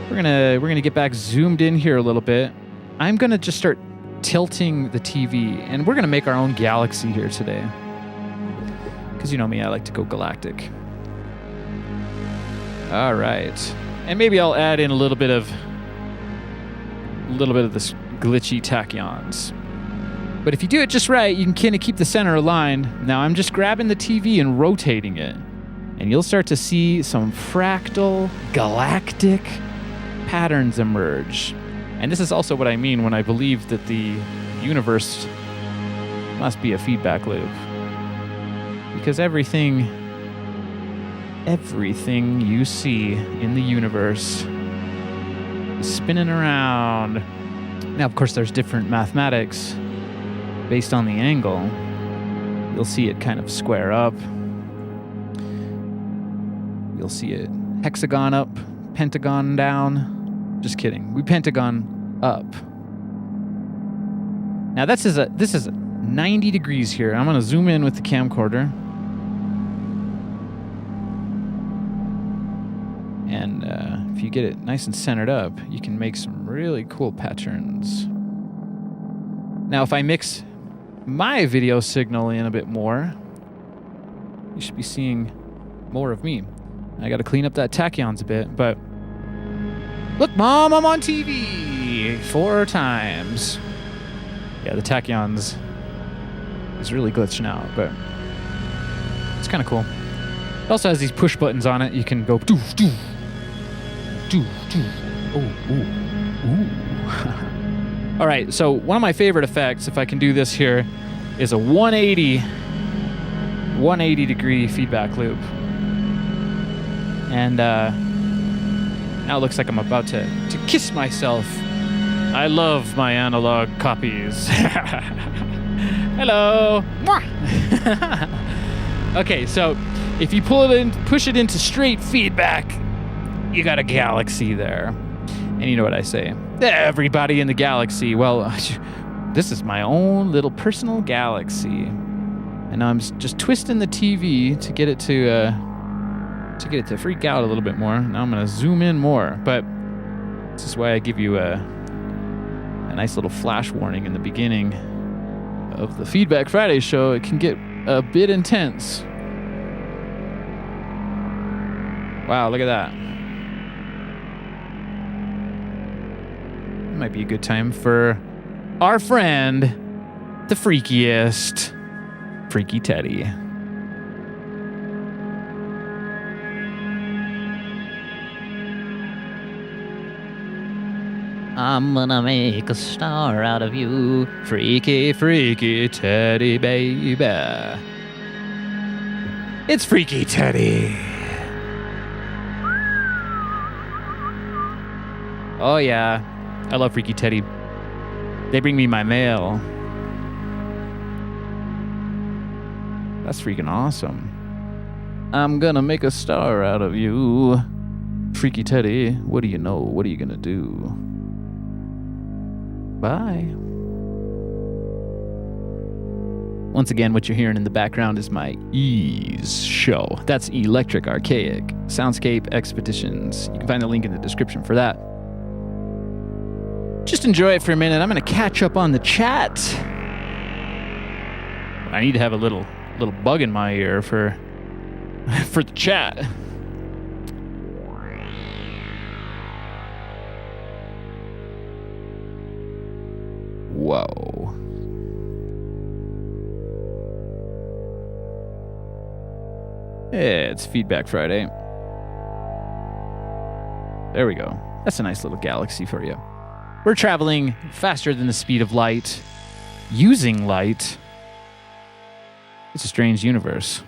we're gonna get back zoomed in here a little bit. I'm going to just start tilting the TV, and we're going to make our own galaxy here today. Because you know me, I like to go galactic. All right, and maybe I'll add in a little bit of this glitchy tachyons. But if you do it just right, you can kind of keep the center aligned. Now I'm just grabbing the TV and rotating it. And you'll start to see some fractal, galactic patterns emerge. And this is also what I mean when I believe that the universe must be a feedback loop. Because everything you see in the universe is spinning around. Now, of course, there's different mathematics based on the angle. You'll see it kind of square up. You'll see it hexagon up, pentagon down. Just kidding. We pentagon up. Now this is 90 degrees here. I'm going to zoom in with the camcorder. And if you get it nice and centered up, you can make some really cool patterns. Now if I mix my video signal in a bit more, you should be seeing more of me. I got to clean up that tachyons a bit, but look, Mom, I'm on TV 4 times. Yeah, the tachyons is really glitching out, but it's kind of cool. It also has these push buttons on it. You can go doo doo doo doo. Oh, ooh, ooh. All right, so one of my favorite effects, if I can do this here, is a 180 degree feedback loop. And now it looks like I'm about to kiss myself. I love my analog copies. Hello. Okay, so if you push it into straight feedback, you got a galaxy there. And you know what I say? Everybody in the galaxy. Well, this is my own little personal galaxy. And now I'm just twisting the TV to get it to freak out a little bit more. Now I'm gonna zoom in more, but this is why I give you a nice little flash warning in the beginning of the Feedback Friday show. It can get a bit intense. Wow, look at that. It might be a good time for our friend, the freakiest, Freaky Teddy. I'm gonna make a star out of you, freaky, freaky Teddy, baby. It's Freaky Teddy. Oh yeah, I love Freaky Teddy. They bring me my mail. That's freaking awesome. I'm gonna make a star out of you, Freaky Teddy. What do you know? What are you gonna do? Bye. Once again, what you're hearing in the background is my Ease show. That's Electric Archaic, SOUNDSCAPE Expeditions. You can find the link in the description for that. Just enjoy it for a minute. I'm going to catch up on the chat. I need to have a little bug in my ear for the chat. Whoa. It's Feedback Friday. There we go. That's a nice little galaxy for you. We're traveling faster than the speed of light, using light. It's a strange universe.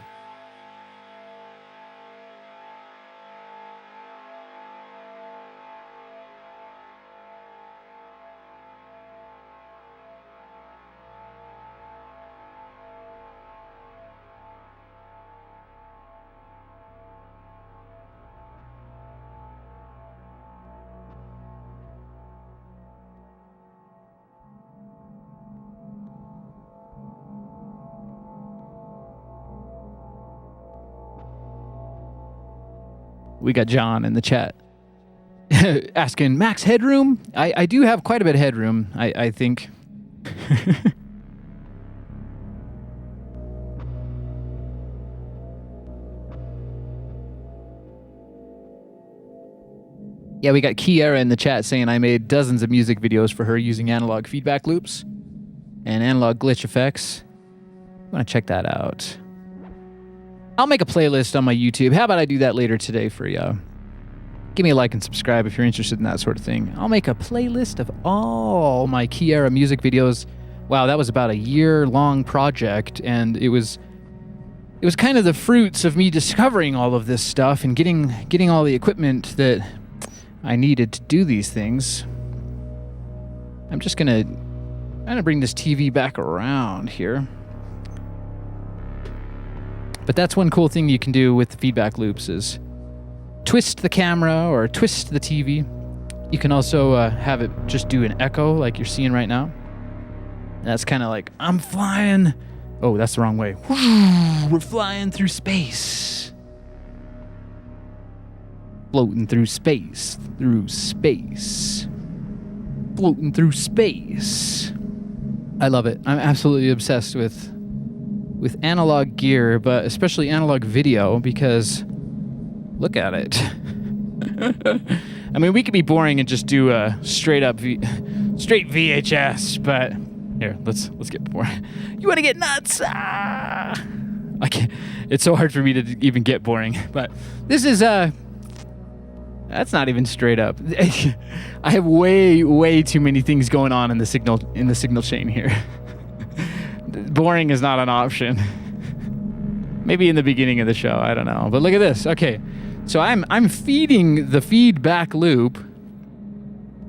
We got John in the chat asking, max headroom? I do have quite a bit of headroom, I think. Yeah, we got Kiara in the chat saying I made dozens of music videos for her using analog feedback loops and analog glitch effects. I want to check that out. I'll make a playlist on my YouTube. How about I do that later today for you? Give me a like and subscribe if you're interested in that sort of thing. I'll make a playlist of all my Kiara music videos. Wow, that was about a year-long project, and it was kind of the fruits of me discovering all of this stuff and getting all the equipment that I needed to do these things. I'm just gonna bring this TV back around here. But that's one cool thing you can do with the feedback loops is twist the camera or twist the TV. You can also have it just do an echo like you're seeing right now. And that's kind of like, I'm flying. Oh, that's the wrong way. We're flying through space. Floating through space, floating through space. I love it. I'm absolutely obsessed with analog gear, but especially analog video, because look at it. I mean, we could be boring and just do a straight VHS, but here, let's get boring. You want to get nuts? I can't. It's so hard for me to even get boring, but this is that's not even straight up. I have way too many things going on in the signal chain here. Boring is not an option. Maybe in the beginning of the show, I don't know. But look at this. Okay, so I'm feeding the feedback loop,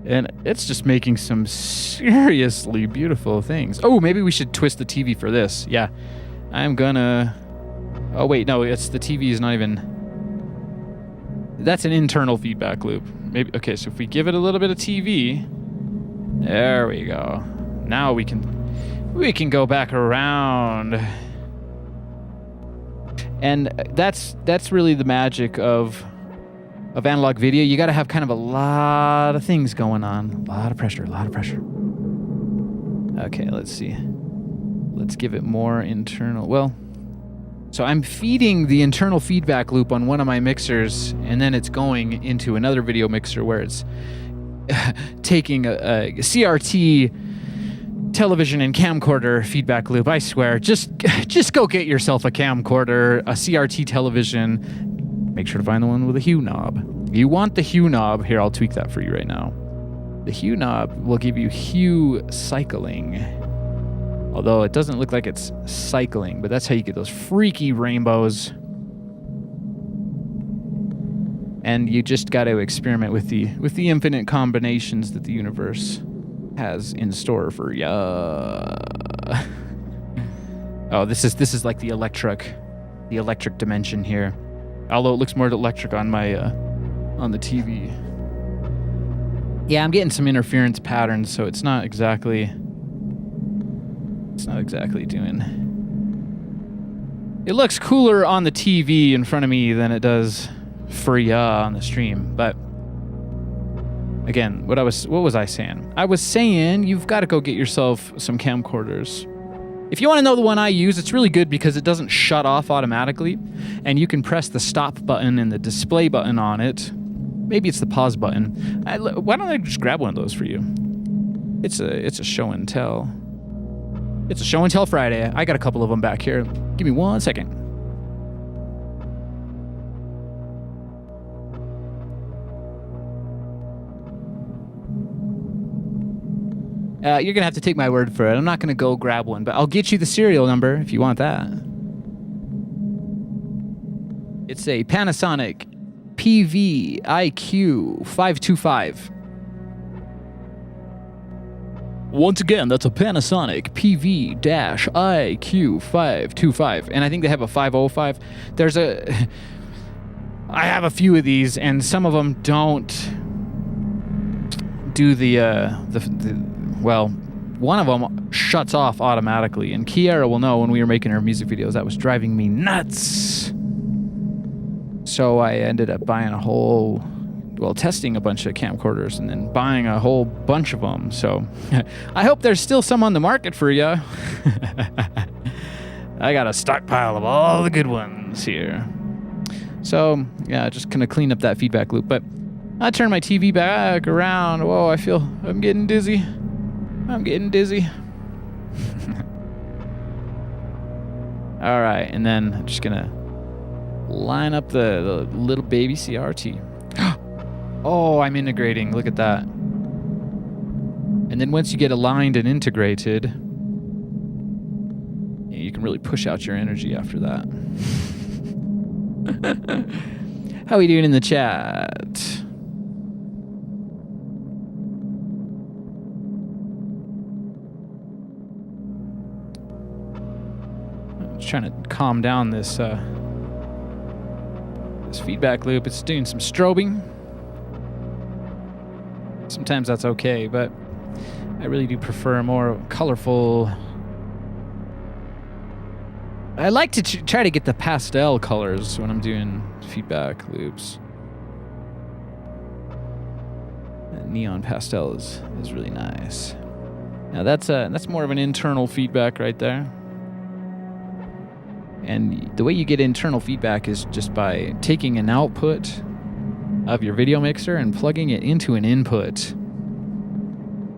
and it's just making some seriously beautiful things. Oh, maybe we should twist the TV for this. Yeah, I'm gonna. Oh wait, no, it's the TV is not even. That's an internal feedback loop. Maybe okay. So if we give it a little bit of TV, there we go. Now we can go back around. And that's really the magic of analog video. You got to have kind of a lot of things going on. A lot of pressure. Okay, let's see. Let's give it more internal. Well, so I'm feeding the internal feedback loop on one of my mixers, and then it's going into another video mixer where it's taking a CRT television and camcorder feedback loop. I swear, just go get yourself a camcorder, a CRT television. Make sure to find the one with a hue knob. You want the hue knob. Here, I'll tweak that for you right now. The hue knob will give you hue cycling. Although it doesn't look like it's cycling, but that's how you get those freaky rainbows. And you just got to experiment with the infinite combinations that the universe has in store for ya. Oh, this is like the electric dimension here. Although it looks more electric on my on the TV. Yeah, I'm getting some interference patterns, so it's not exactly doing. It looks cooler on the TV in front of me than it does for ya on the stream, but again, what was I saying? I was saying you've got to go get yourself some camcorders. If you want to know the one I use, it's really good because it doesn't shut off automatically, and you can press the stop button and the display button on it. Maybe it's the pause button. Why don't I just grab one of those for you? It's a show and tell. It's a show and tell Friday. I got a couple of them back here. Give me 1 second. You're going to have to take my word for it. I'm not going to go grab one, but I'll get you the serial number if you want that. It's a Panasonic PV-IQ 525. Once again, that's a Panasonic PV-IQ 525. And I think they have a 505. I have a few of these, and some of them don't do well, one of them shuts off automatically, and Kiara will know when we were making her music videos, that was driving me nuts. So I ended up testing a bunch of camcorders and then buying a whole bunch of them. So I hope there's still some on the market for you. I got a stockpile of all the good ones here. So yeah, just gonna clean up that feedback loop. But I turn my TV back around. Whoa, I feel I'm getting dizzy. All right, and then I'm just gonna line up the little baby CRT. Oh, I'm integrating. Look at that. And then once you get aligned and integrated, you can really push out your energy after that. How are we doing in the chat? Trying to calm down this feedback loop. It's doing some strobing. Sometimes that's okay, but I really do prefer a more colorful. I like to try to get the pastel colors when I'm doing feedback loops. That neon pastel is really nice. Now that's more of an internal feedback right there. And the way you get internal feedback is just by taking an output of your video mixer and plugging it into an input.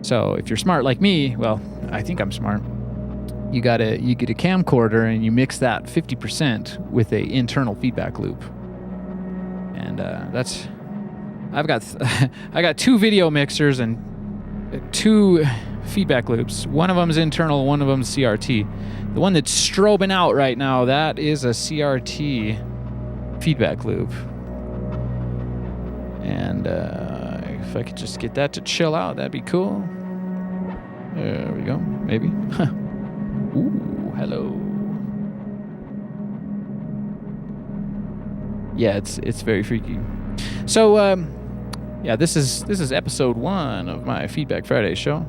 So if you're smart like me, well, I think I'm smart. You get a camcorder and you mix that 50% with a internal feedback loop. And I got two video mixers and two feedback loops. One of them's internal, one of them's CRT. The one that's strobing out right now, that is a CRT feedback loop. And if I could just get that to chill out, that'd be cool. There we go, maybe. Ooh, hello. Yeah, it's very freaky. So, yeah, this is episode 1 of my Feedback Friday show.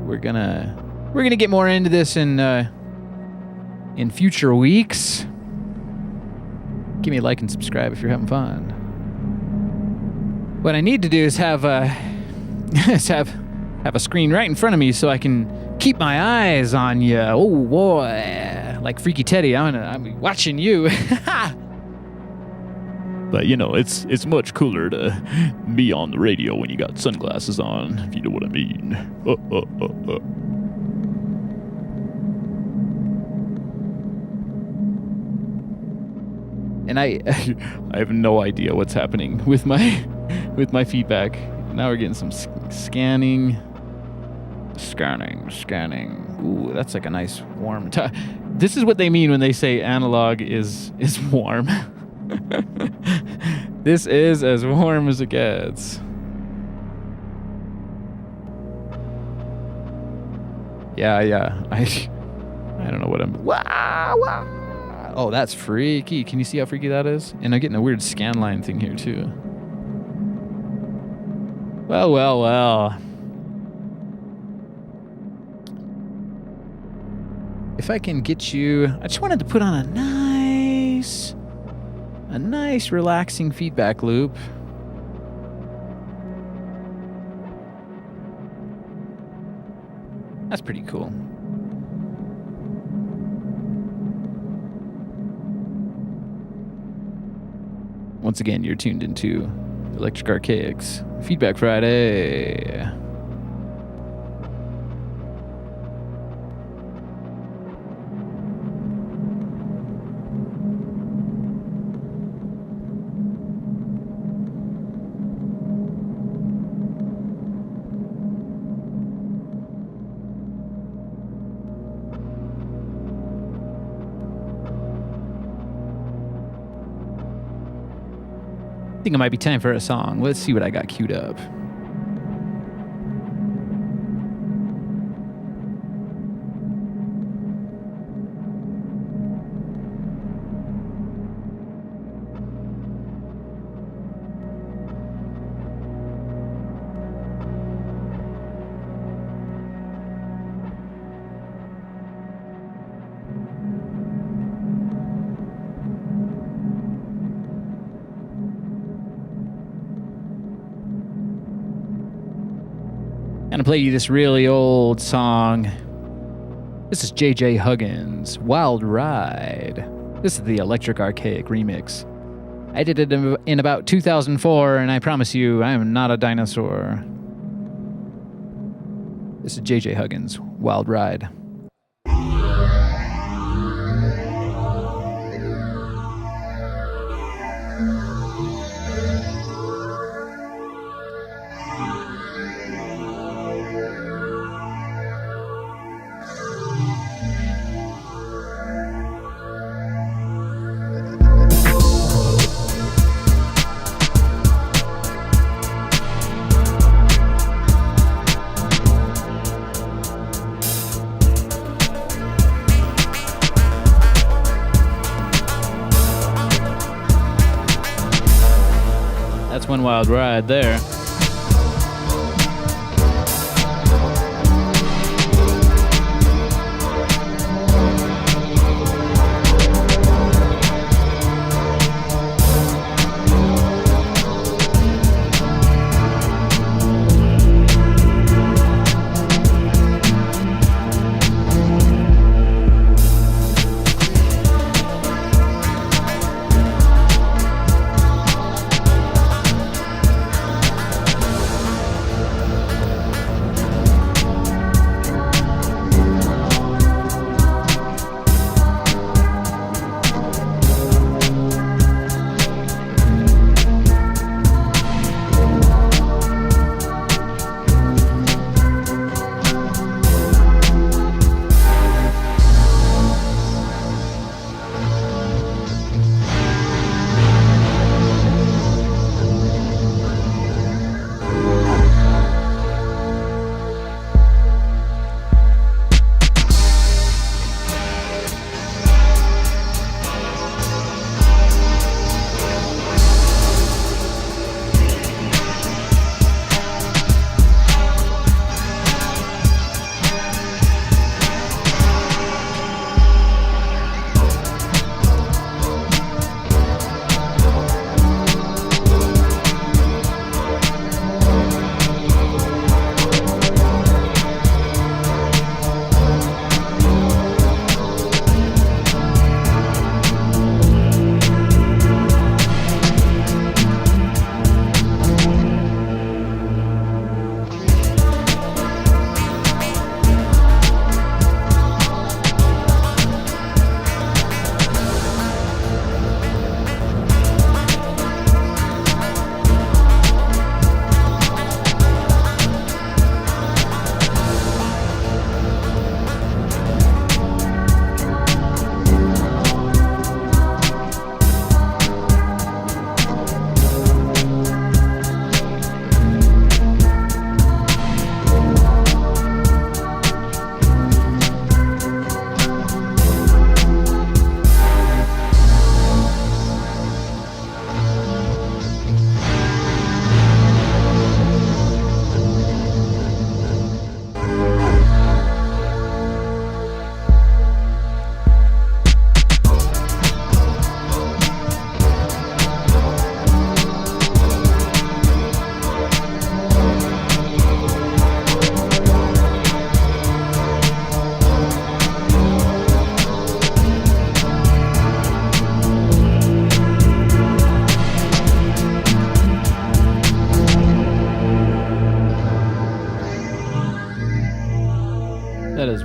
We're gonna get more into this in future weeks. Give me a like and subscribe if you're having fun. What I need to do is have a screen right in front of me so I can keep my eyes on you. Oh boy, like Freaky Teddy, I'm watching you. But you know, it's much cooler to be on the radio when you got sunglasses on, if you know what I mean. And I have no idea what's happening with my feedback. Now we're getting some scanning. Ooh, that's like a nice warm. This is what they mean when they say analog is warm. This is as warm as it gets. Yeah. I don't know what I'm. Wow. Oh, that's freaky. Can you see how freaky that is? And I'm getting a weird scan line thing here too. Well. If I can get you, I just wanted to put on a nice relaxing feedback loop. That's pretty cool. Once again, you're tuned into Electric Archaic's Feedback Friday. I think it might be time for a song. Let's see what I got queued up. Gonna play you this really old song. This is J.J. Huggins' Wild Ride. This is the Electric Archaic remix. I did it in about 2004, and I promise you, I am not a dinosaur. This is J.J. Huggins' Wild Ride. That's one wild ride there.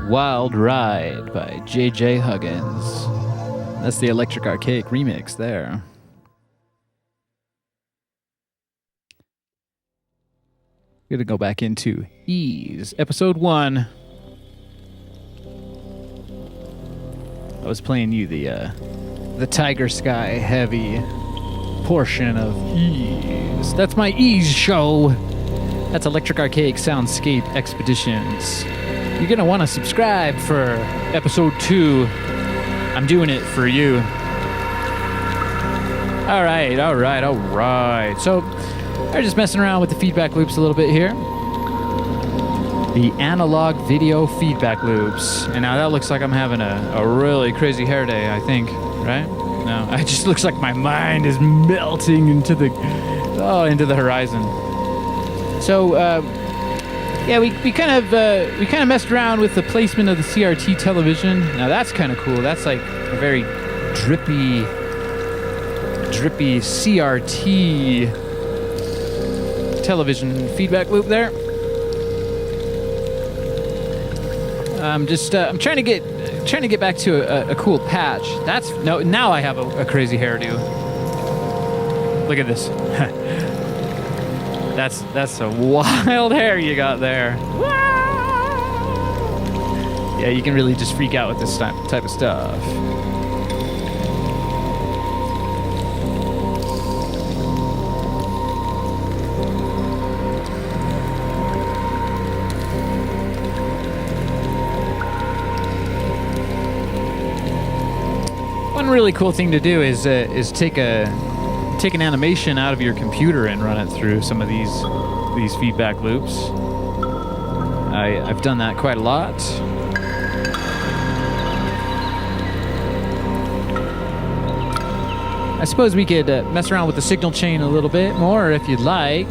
Wild Ride by J.J. Huggins. That's the Electric Archaic remix there. We're going to go back into Ease, episode 1. I was playing you the Tiger Sky heavy portion of Ease. That's my Ease show. That's Electric Archaic Soundscape Expeditions. You're going to want to subscribe for episode 2. I'm doing it for you. All right. So, I'm just messing around with the feedback loops a little bit here. The analog video feedback loops. And now that looks like I'm having a really crazy hair day, I think, right? No, it just looks like my mind is melting into the horizon. So, yeah, we kind of messed around with the placement of the CRT television. Now that's kind of cool. That's like a very drippy CRT television feedback loop there. I'm trying to get back to a cool patch. Now I have a crazy hairdo. Look at this. That's a wild hair you got there. Yeah, you can really just freak out with this type of stuff. One really cool thing to do is take an animation out of your computer and run it through some of these feedback loops. I've done that quite a lot. I suppose we could mess around with the signal chain a little bit more if you'd like.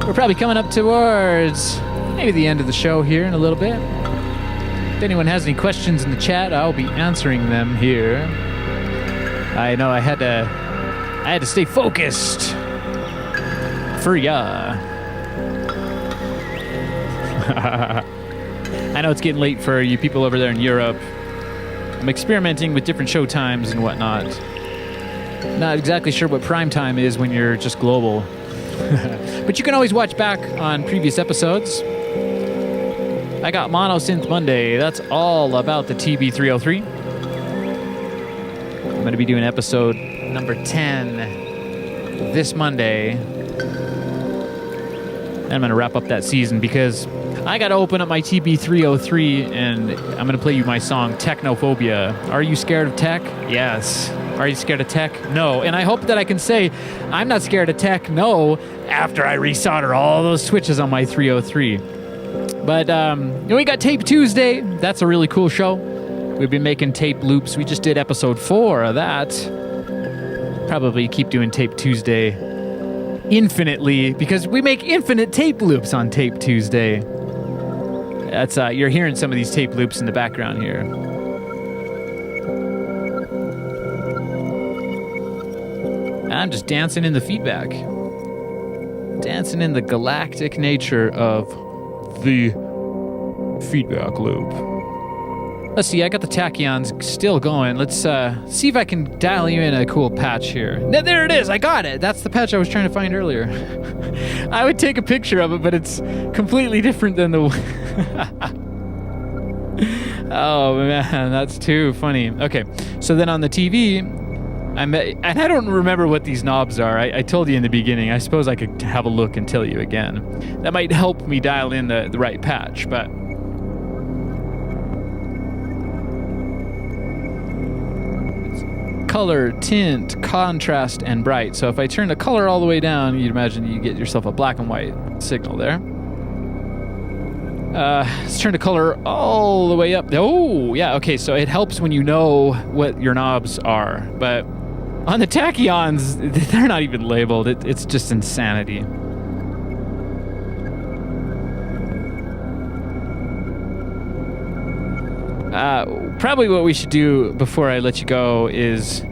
We're probably coming up towards maybe the end of the show here in a little bit. If anyone has any questions in the chat, I'll be answering them here. I know I had to stay focused for ya. I know it's getting late for you people over there in Europe. I'm experimenting with different show times and whatnot. Not exactly sure what prime time is when you're just global. But you can always watch back on previous episodes. I got Mono Synth Monday. That's all about the TB-303. I'm going to be doing episode number 10 this Monday. And I'm going to wrap up that season because I got to open up my TB-303 and I'm going to play you my song Technophobia. Are you scared of tech? Yes. Are you scared of tech? No. And I hope that I can say I'm not scared of tech, no, after I resolder all those switches on my 303. But we got Tape Tuesday. That's a really cool show. We've been making tape loops. We just did episode 4 of that. Probably keep doing Tape Tuesday infinitely because we make infinite tape loops on Tape Tuesday. That's you're hearing some of these tape loops in the background here. I'm just dancing in the feedback. Dancing in the galactic nature of the feedback loop. Let's see, I got the tachyons still going. Let's see if I can dial you in a cool patch here. No, there it is, I got it. That's the patch I was trying to find earlier. I would take a picture of it, but it's completely different than the... Oh man, that's too funny. Okay, so then on the TV, and I don't remember what these knobs are. I told you in the beginning. I suppose I could have a look and tell you again. That might help me dial in the right patch, but... Color, tint, contrast, and bright. So if I turn the color all the way down, you'd imagine you get yourself a black and white signal there. Let's turn the color all the way up. Oh, yeah, okay, so it helps when you know what your knobs are. But on the tachyons, they're not even labeled. It's just insanity. Probably what we should do before I let you go is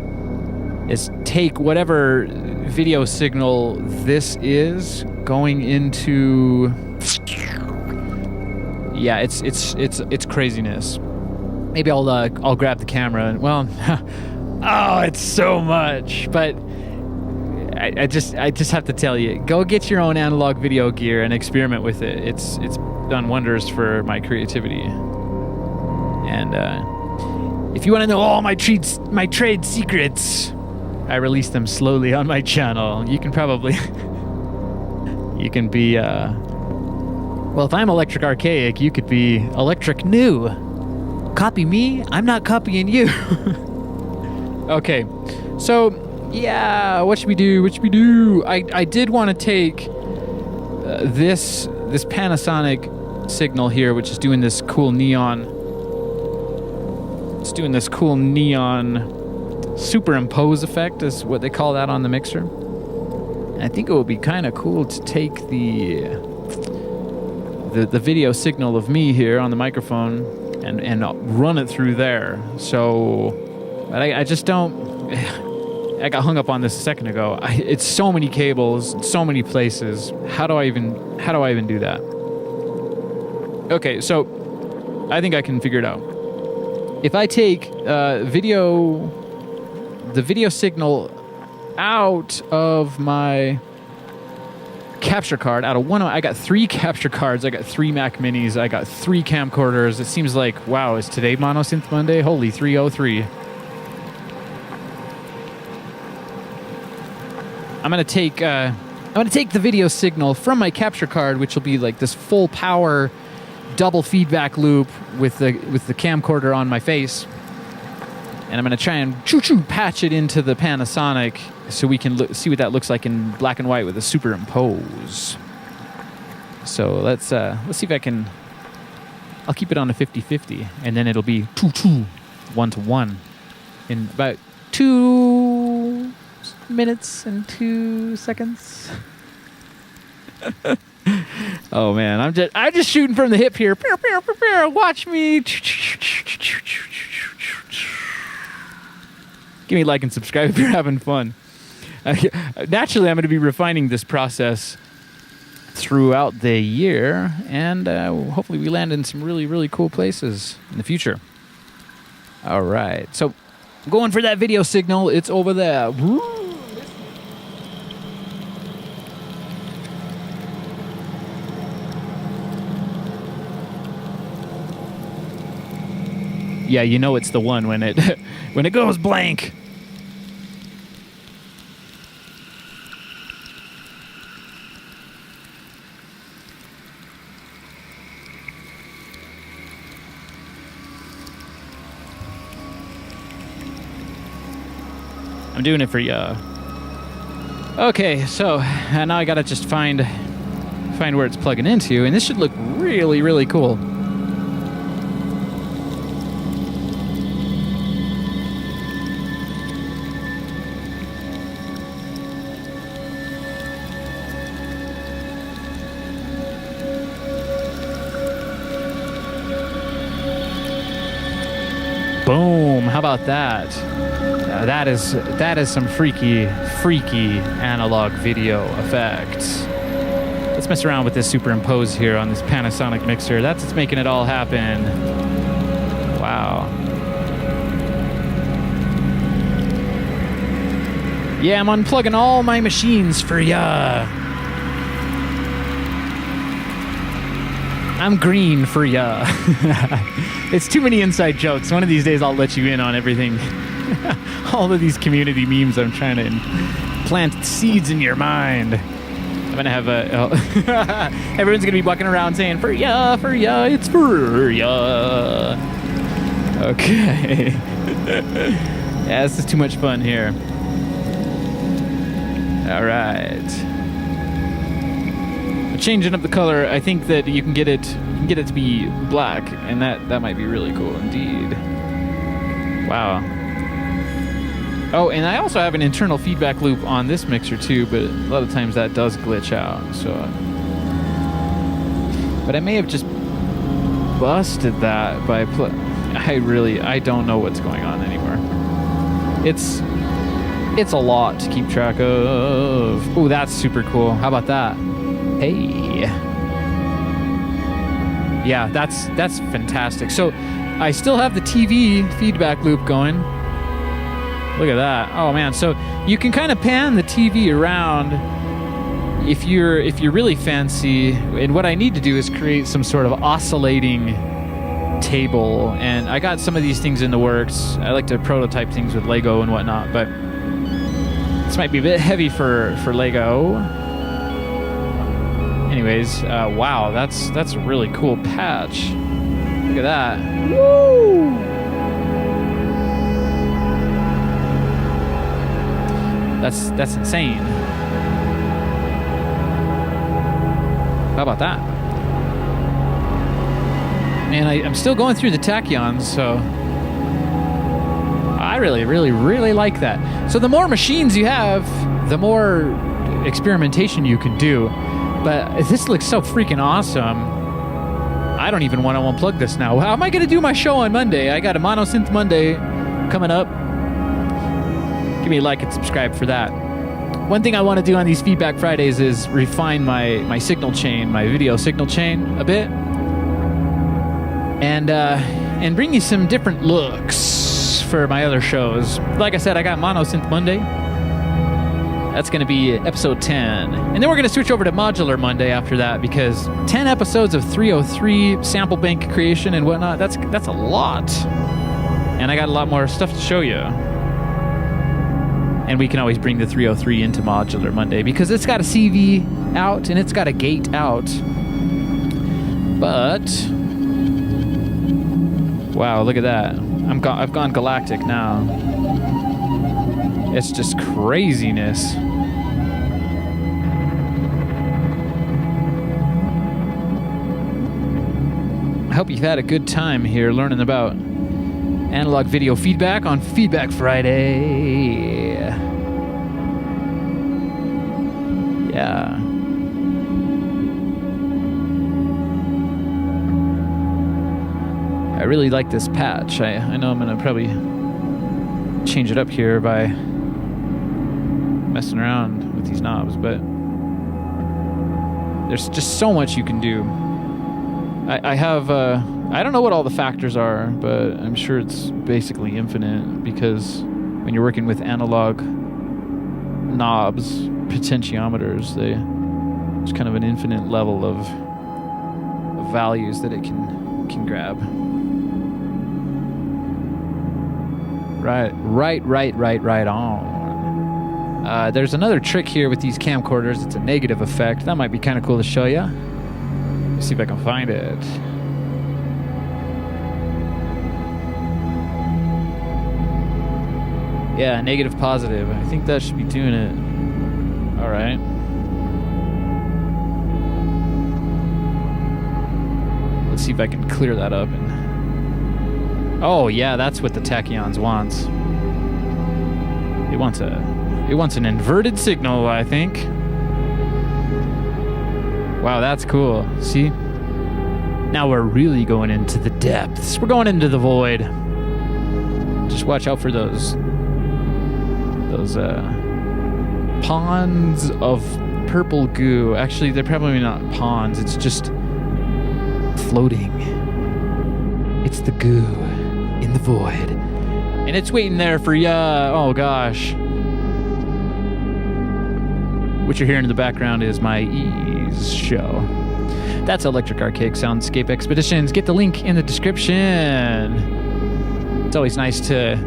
take whatever video signal this is going into Yeah, it's craziness. Maybe I'll grab the camera and, well, oh, it's so much. But I just have to tell you, go get your own analog video gear and experiment with it. It's done wonders for my creativity. And if you want to know all my trade secrets, I release them slowly on my channel. You can probably you can be well, if I'm Electric Archaic, you could be Electric New. Copy me, I'm not copying you. Okay, so yeah, what should we do? I did want to take this Panasonic signal here, which is doing this cool neon. It's doing this cool neon superimpose effect, is what they call that on the mixer. And I think it would be kind of cool to take the video signal of me here on the microphone and run it through there. So, but I just don't. I got hung up on this a second ago. It's so many cables, so many places. How do I even do that? Okay, so I think I can figure it out. If I take the video signal out of my capture card, out of one, I got 3 capture cards, I got 3 Mac Minis, I got 3 camcorders. It seems like, wow, is today Mono Synth Monday? Holy 303. I'm gonna take the video signal from my capture card, which will be like this full power double feedback loop with the camcorder on my face, and I'm gonna try and patch it into the Panasonic so we can see what that looks like in black and white with a superimpose. So let's see if I can. I'll keep it on a 50-50, and then it'll be 2-2, 1-1 in about 2 minutes and 2 seconds. Oh man, I'm just shooting from the hip here. Watch me. Give me a like and subscribe if you're having fun. Naturally, I'm going to be refining this process throughout the year, and hopefully we land in some really, really cool places in the future. All right, so going for that video signal. It's over there. Yeah, you know it's the one when it when it goes blank. I'm doing it for ya. Okay, so now I gotta just find where it's plugging into, and this should look really, really cool. Boom! How about that? That is some freaky analog video effects. Let's mess around with this superimpose here on this Panasonic mixer. That's what's making it all happen. Wow. Yeah, I'm unplugging all my machines for ya. I'm green for ya. It's too many inside jokes. One of these days I'll let you in on everything. All of these community memes I'm trying to plant seeds in your mind. I'm going to have everyone's going to be walking around saying, for ya, it's for ya. Okay. Yeah, this is too much fun here. All right. Changing up the color, I think that you can get it to be black, and that might be really cool indeed. Wow. Oh, and I also have an internal feedback loop on this mixer too, but a lot of times that does glitch out. So, but I may have just busted that by I don't know what's going on anymore. It's a lot to keep track of. Oh, that's super cool. How about that? Hey. Yeah, that's fantastic. So I still have the TV feedback loop going. Look at that. Oh man, so you can kind of pan the TV around if you're really fancy. And what I need to do is create some sort of oscillating table, and I got some of these things in the works. I like to prototype things with Lego and whatnot, but this might be a bit heavy for Lego. Anyways, wow, that's a really cool patch. Look at that. Woo! That's insane. How about that? And I'm still going through the tachyons, so I really, really, really like that. So the more machines you have, the more experimentation you can do. But this looks so freaking awesome. I don't even want to unplug this now. How am I going to do my show on Monday? I got a Mono Synth Monday coming up. Give me a like and subscribe for that. One thing I want to do on these Feedback Fridays is refine my signal chain, my video signal chain a bit. And bring you some different looks for my other shows. Like I said, I got Mono Synth Monday. That's going to be episode 10. And then we're going to switch over to Modular Monday after that, because 10 episodes of 303 sample bank creation and whatnot, that's a lot. And I got a lot more stuff to show you. And we can always bring the 303 into Modular Monday because it's got a CV out and it's got a gate out. But wow, look at that. I've gone galactic now. It's just craziness. I hope you've had a good time here learning about analog video feedback on Feedback Friday. Yeah. I really like this patch. I know I'm going to probably change it up here by messing around with these knobs, but there's just so much you can do. I have, I don't know what all the factors are, but I'm sure it's basically infinite, because when you're working with analog knobs, potentiometers, there's kind of an infinite level of values that it can grab. Right on. There's another trick here with these camcorders. It's a negative effect. That might be kind of cool to show you. Let's see if I can find it. Yeah, negative positive. I think that should be doing it. All right. Let's see if I can clear that up. Oh yeah, that's what the tachyons wants. It wants an inverted signal, I think. Wow, that's cool. See? Now we're really going into the depths. We're going into the void. Just watch out for those ponds of purple goo. Actually, they're probably not ponds. It's just floating. It's the goo in the void. And it's waiting there for ya. Oh, gosh. What you're hearing in the background is my Ease show. That's Electric Archaic Soundscape Expeditions. Get the link in the description. It's always nice to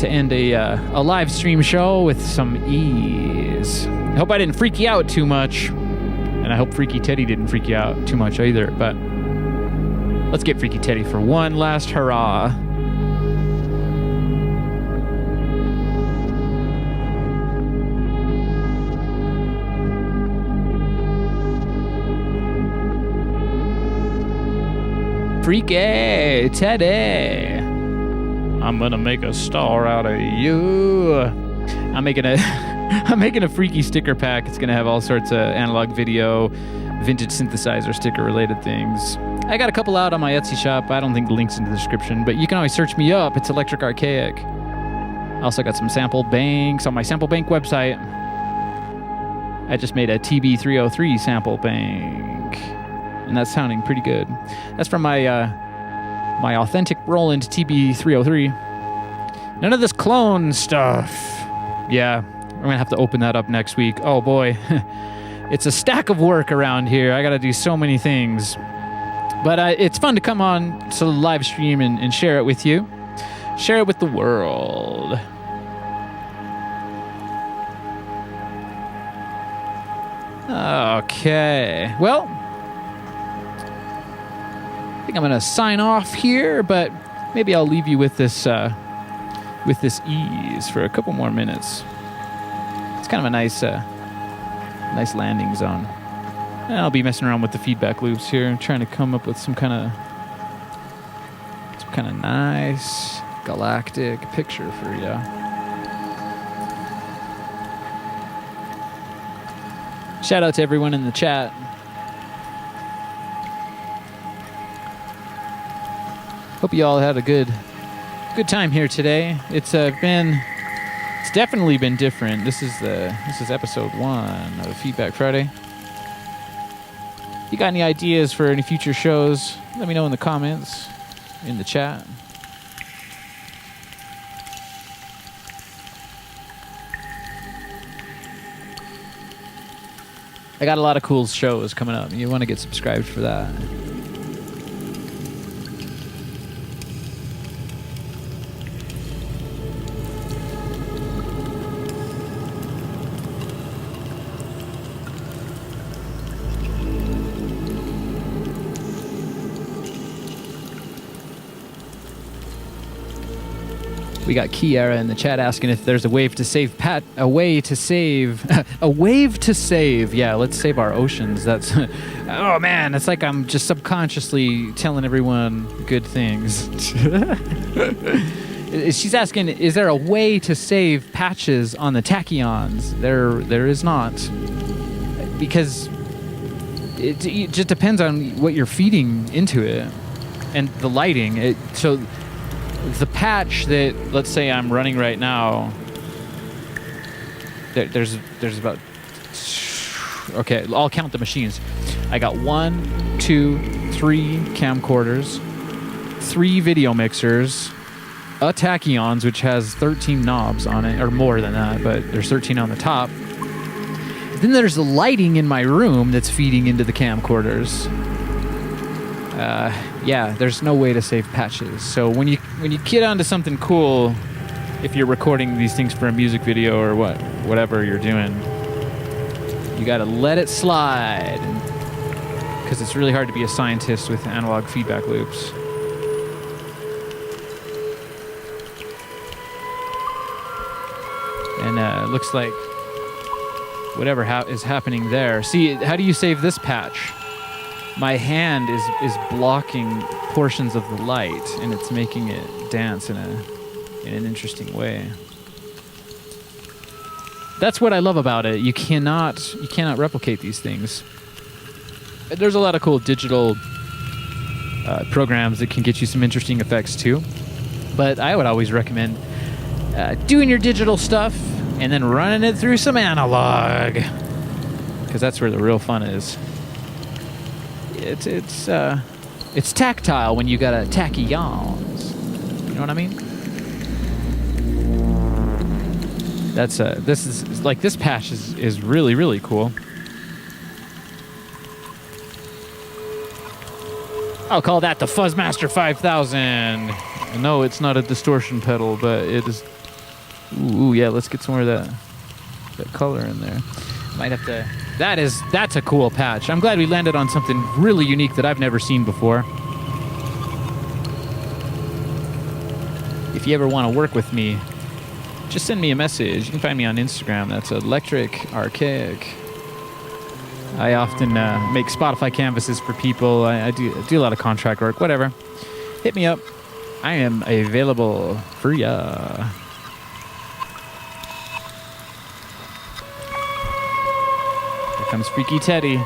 end a live stream show with some ease. I hope I didn't freak you out too much. And I hope Freaky Teddy didn't freak you out too much either. But let's get Freaky Teddy for one last hurrah. Freaky Teddy, I'm gonna make a star out of you. I'm making a freaky sticker pack. It's gonna have all sorts of analog video, vintage synthesizer sticker related things. I got a couple out on my Etsy shop. I don't think the link's in the description, but you can always search me up. It's Electric Archaic. I also got some sample banks on my sample bank website. I just made a TB-303 sample bank. and that's sounding pretty good. That's from my my authentic Roland TB-303. None of this clone stuff. Yeah, I'm gonna have to open that up next week. Oh boy, it's a stack of work around here. I gotta do so many things. But it's fun to come on to the live stream and share it with you. Share it with the world. Okay, well, I think I'm gonna sign off here, but maybe I'll leave you with this ease for a couple more minutes. It's kind of a nice landing zone. And I'll be messing around with the feedback loops here, trying to come up with some kind of nice galactic picture for you. Shout out to everyone in the chat. Hope you all had a good time here today. It's definitely been different. This is episode 1 of Feedback Friday. If you got any ideas for any future shows, let me know in the comments, in the chat. I got a lot of cool shows coming up. You want to get subscribed for that. We got Kiara in the chat asking if there's a wave to save a wave to save. Yeah, let's save our oceans. That's oh man, it's like I'm just subconsciously telling everyone good things. She's asking, is there a way to save patches on the tachyons? There is not, because it just depends on what you're feeding into it and the lighting. So the patch that, let's say, I'm running right now, there's about, okay, I'll count the machines. I got 1, 2, 3 camcorders, 3 video mixers, a tachyons, which has 13 knobs on it, or more than that, but there's 13 on the top. Then there's the lighting in my room that's feeding into the camcorders. Yeah, there's no way to save patches. So when you get onto something cool, if you're recording these things for a music video or whatever you're doing, you gotta let it slide, because it's really hard to be a scientist with analog feedback loops. And it looks like whatever is happening there. See, how do you save this patch? My hand is blocking portions of the light, and it's making it dance in an interesting way. That's what I love about it. You cannot replicate these things. There's a lot of cool digital programs that can get you some interesting effects too. But I would always recommend doing your digital stuff and then running it through some analog, because that's where the real fun is. It's tactile when you got a tachyons. You know what I mean? This patch is really, really cool. I'll call that the Fuzzmaster 5000. No, it's not a distortion pedal, but it is. Ooh, yeah, let's get some more of that color in there. Might have to. That's a cool patch. I'm glad we landed on something really unique that I've never seen before. If you ever want to work with me, just send me a message. You can find me on Instagram. That's Electric Archaic. I often make Spotify canvases for people. I do a lot of contract work, whatever. Hit me up. I am available for ya. Here comes Freaky Teddy.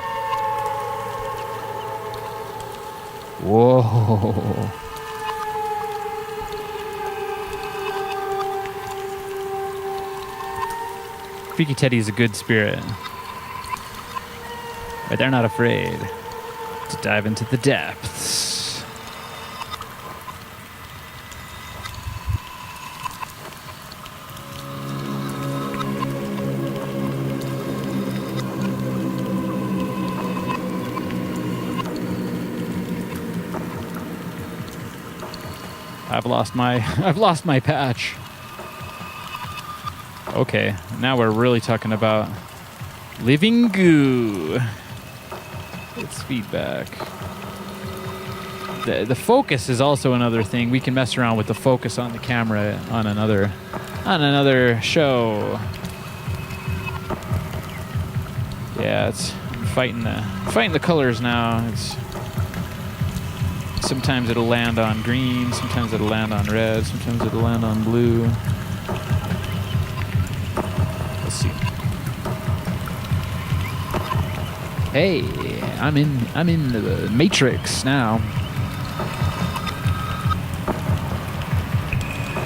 Whoa. Freaky Teddy is a good spirit. But they're not afraid. to dive into the depths. I've lost my patch. Okay, now we're really talking about living goo. It's feedback. The focus is also another thing. We can mess around with the focus on the camera on another show. Yeah, it's fighting the colors now. Sometimes it'll land on green, sometimes it'll land on red, sometimes it'll land on blue. Let's see. Hey, I'm in the Matrix now.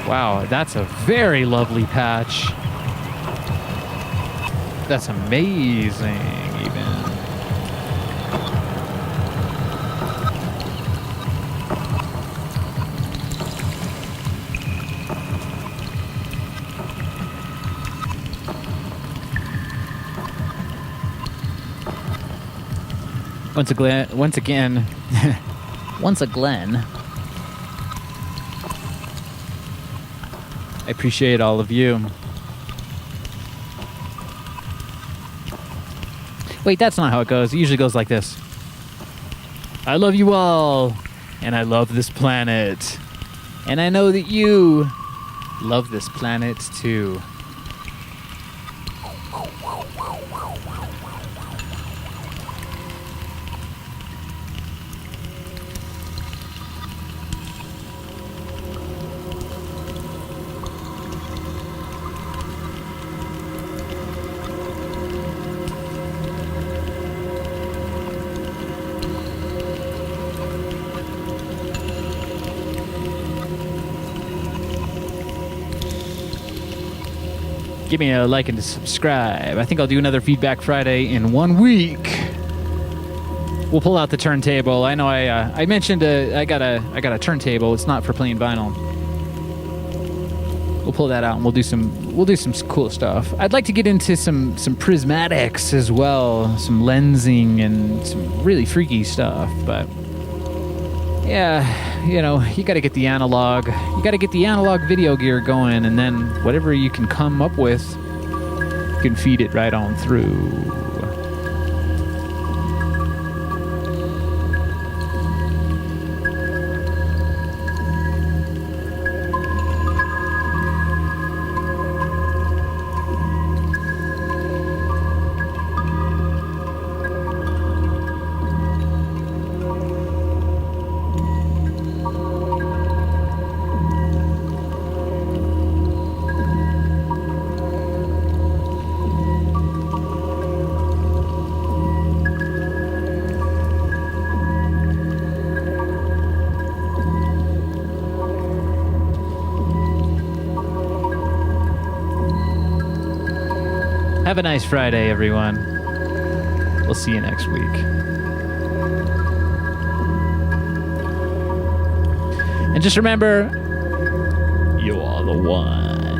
Wow, that's a very lovely patch. That's amazing, even. Once again, I appreciate all of you. Wait, that's not how it goes. It usually goes like this. I love you all, and I love this planet. And I know that you love this planet too. Give me a like and a subscribe. I think I'll do another Feedback Friday in 1 week. We'll pull out the turntable. I know I mentioned I got a turntable. It's not for playing vinyl. We'll pull that out and we'll do some cool stuff. I'd like to get into some prismatics as well, some lensing and some really freaky stuff. But yeah, you know, you got to get the analog. You got to get the analog video gear going, and then whatever you can come up with, you can feed it right on through. Have a nice Friday, everyone. We'll see you next week. And just remember, you are the one.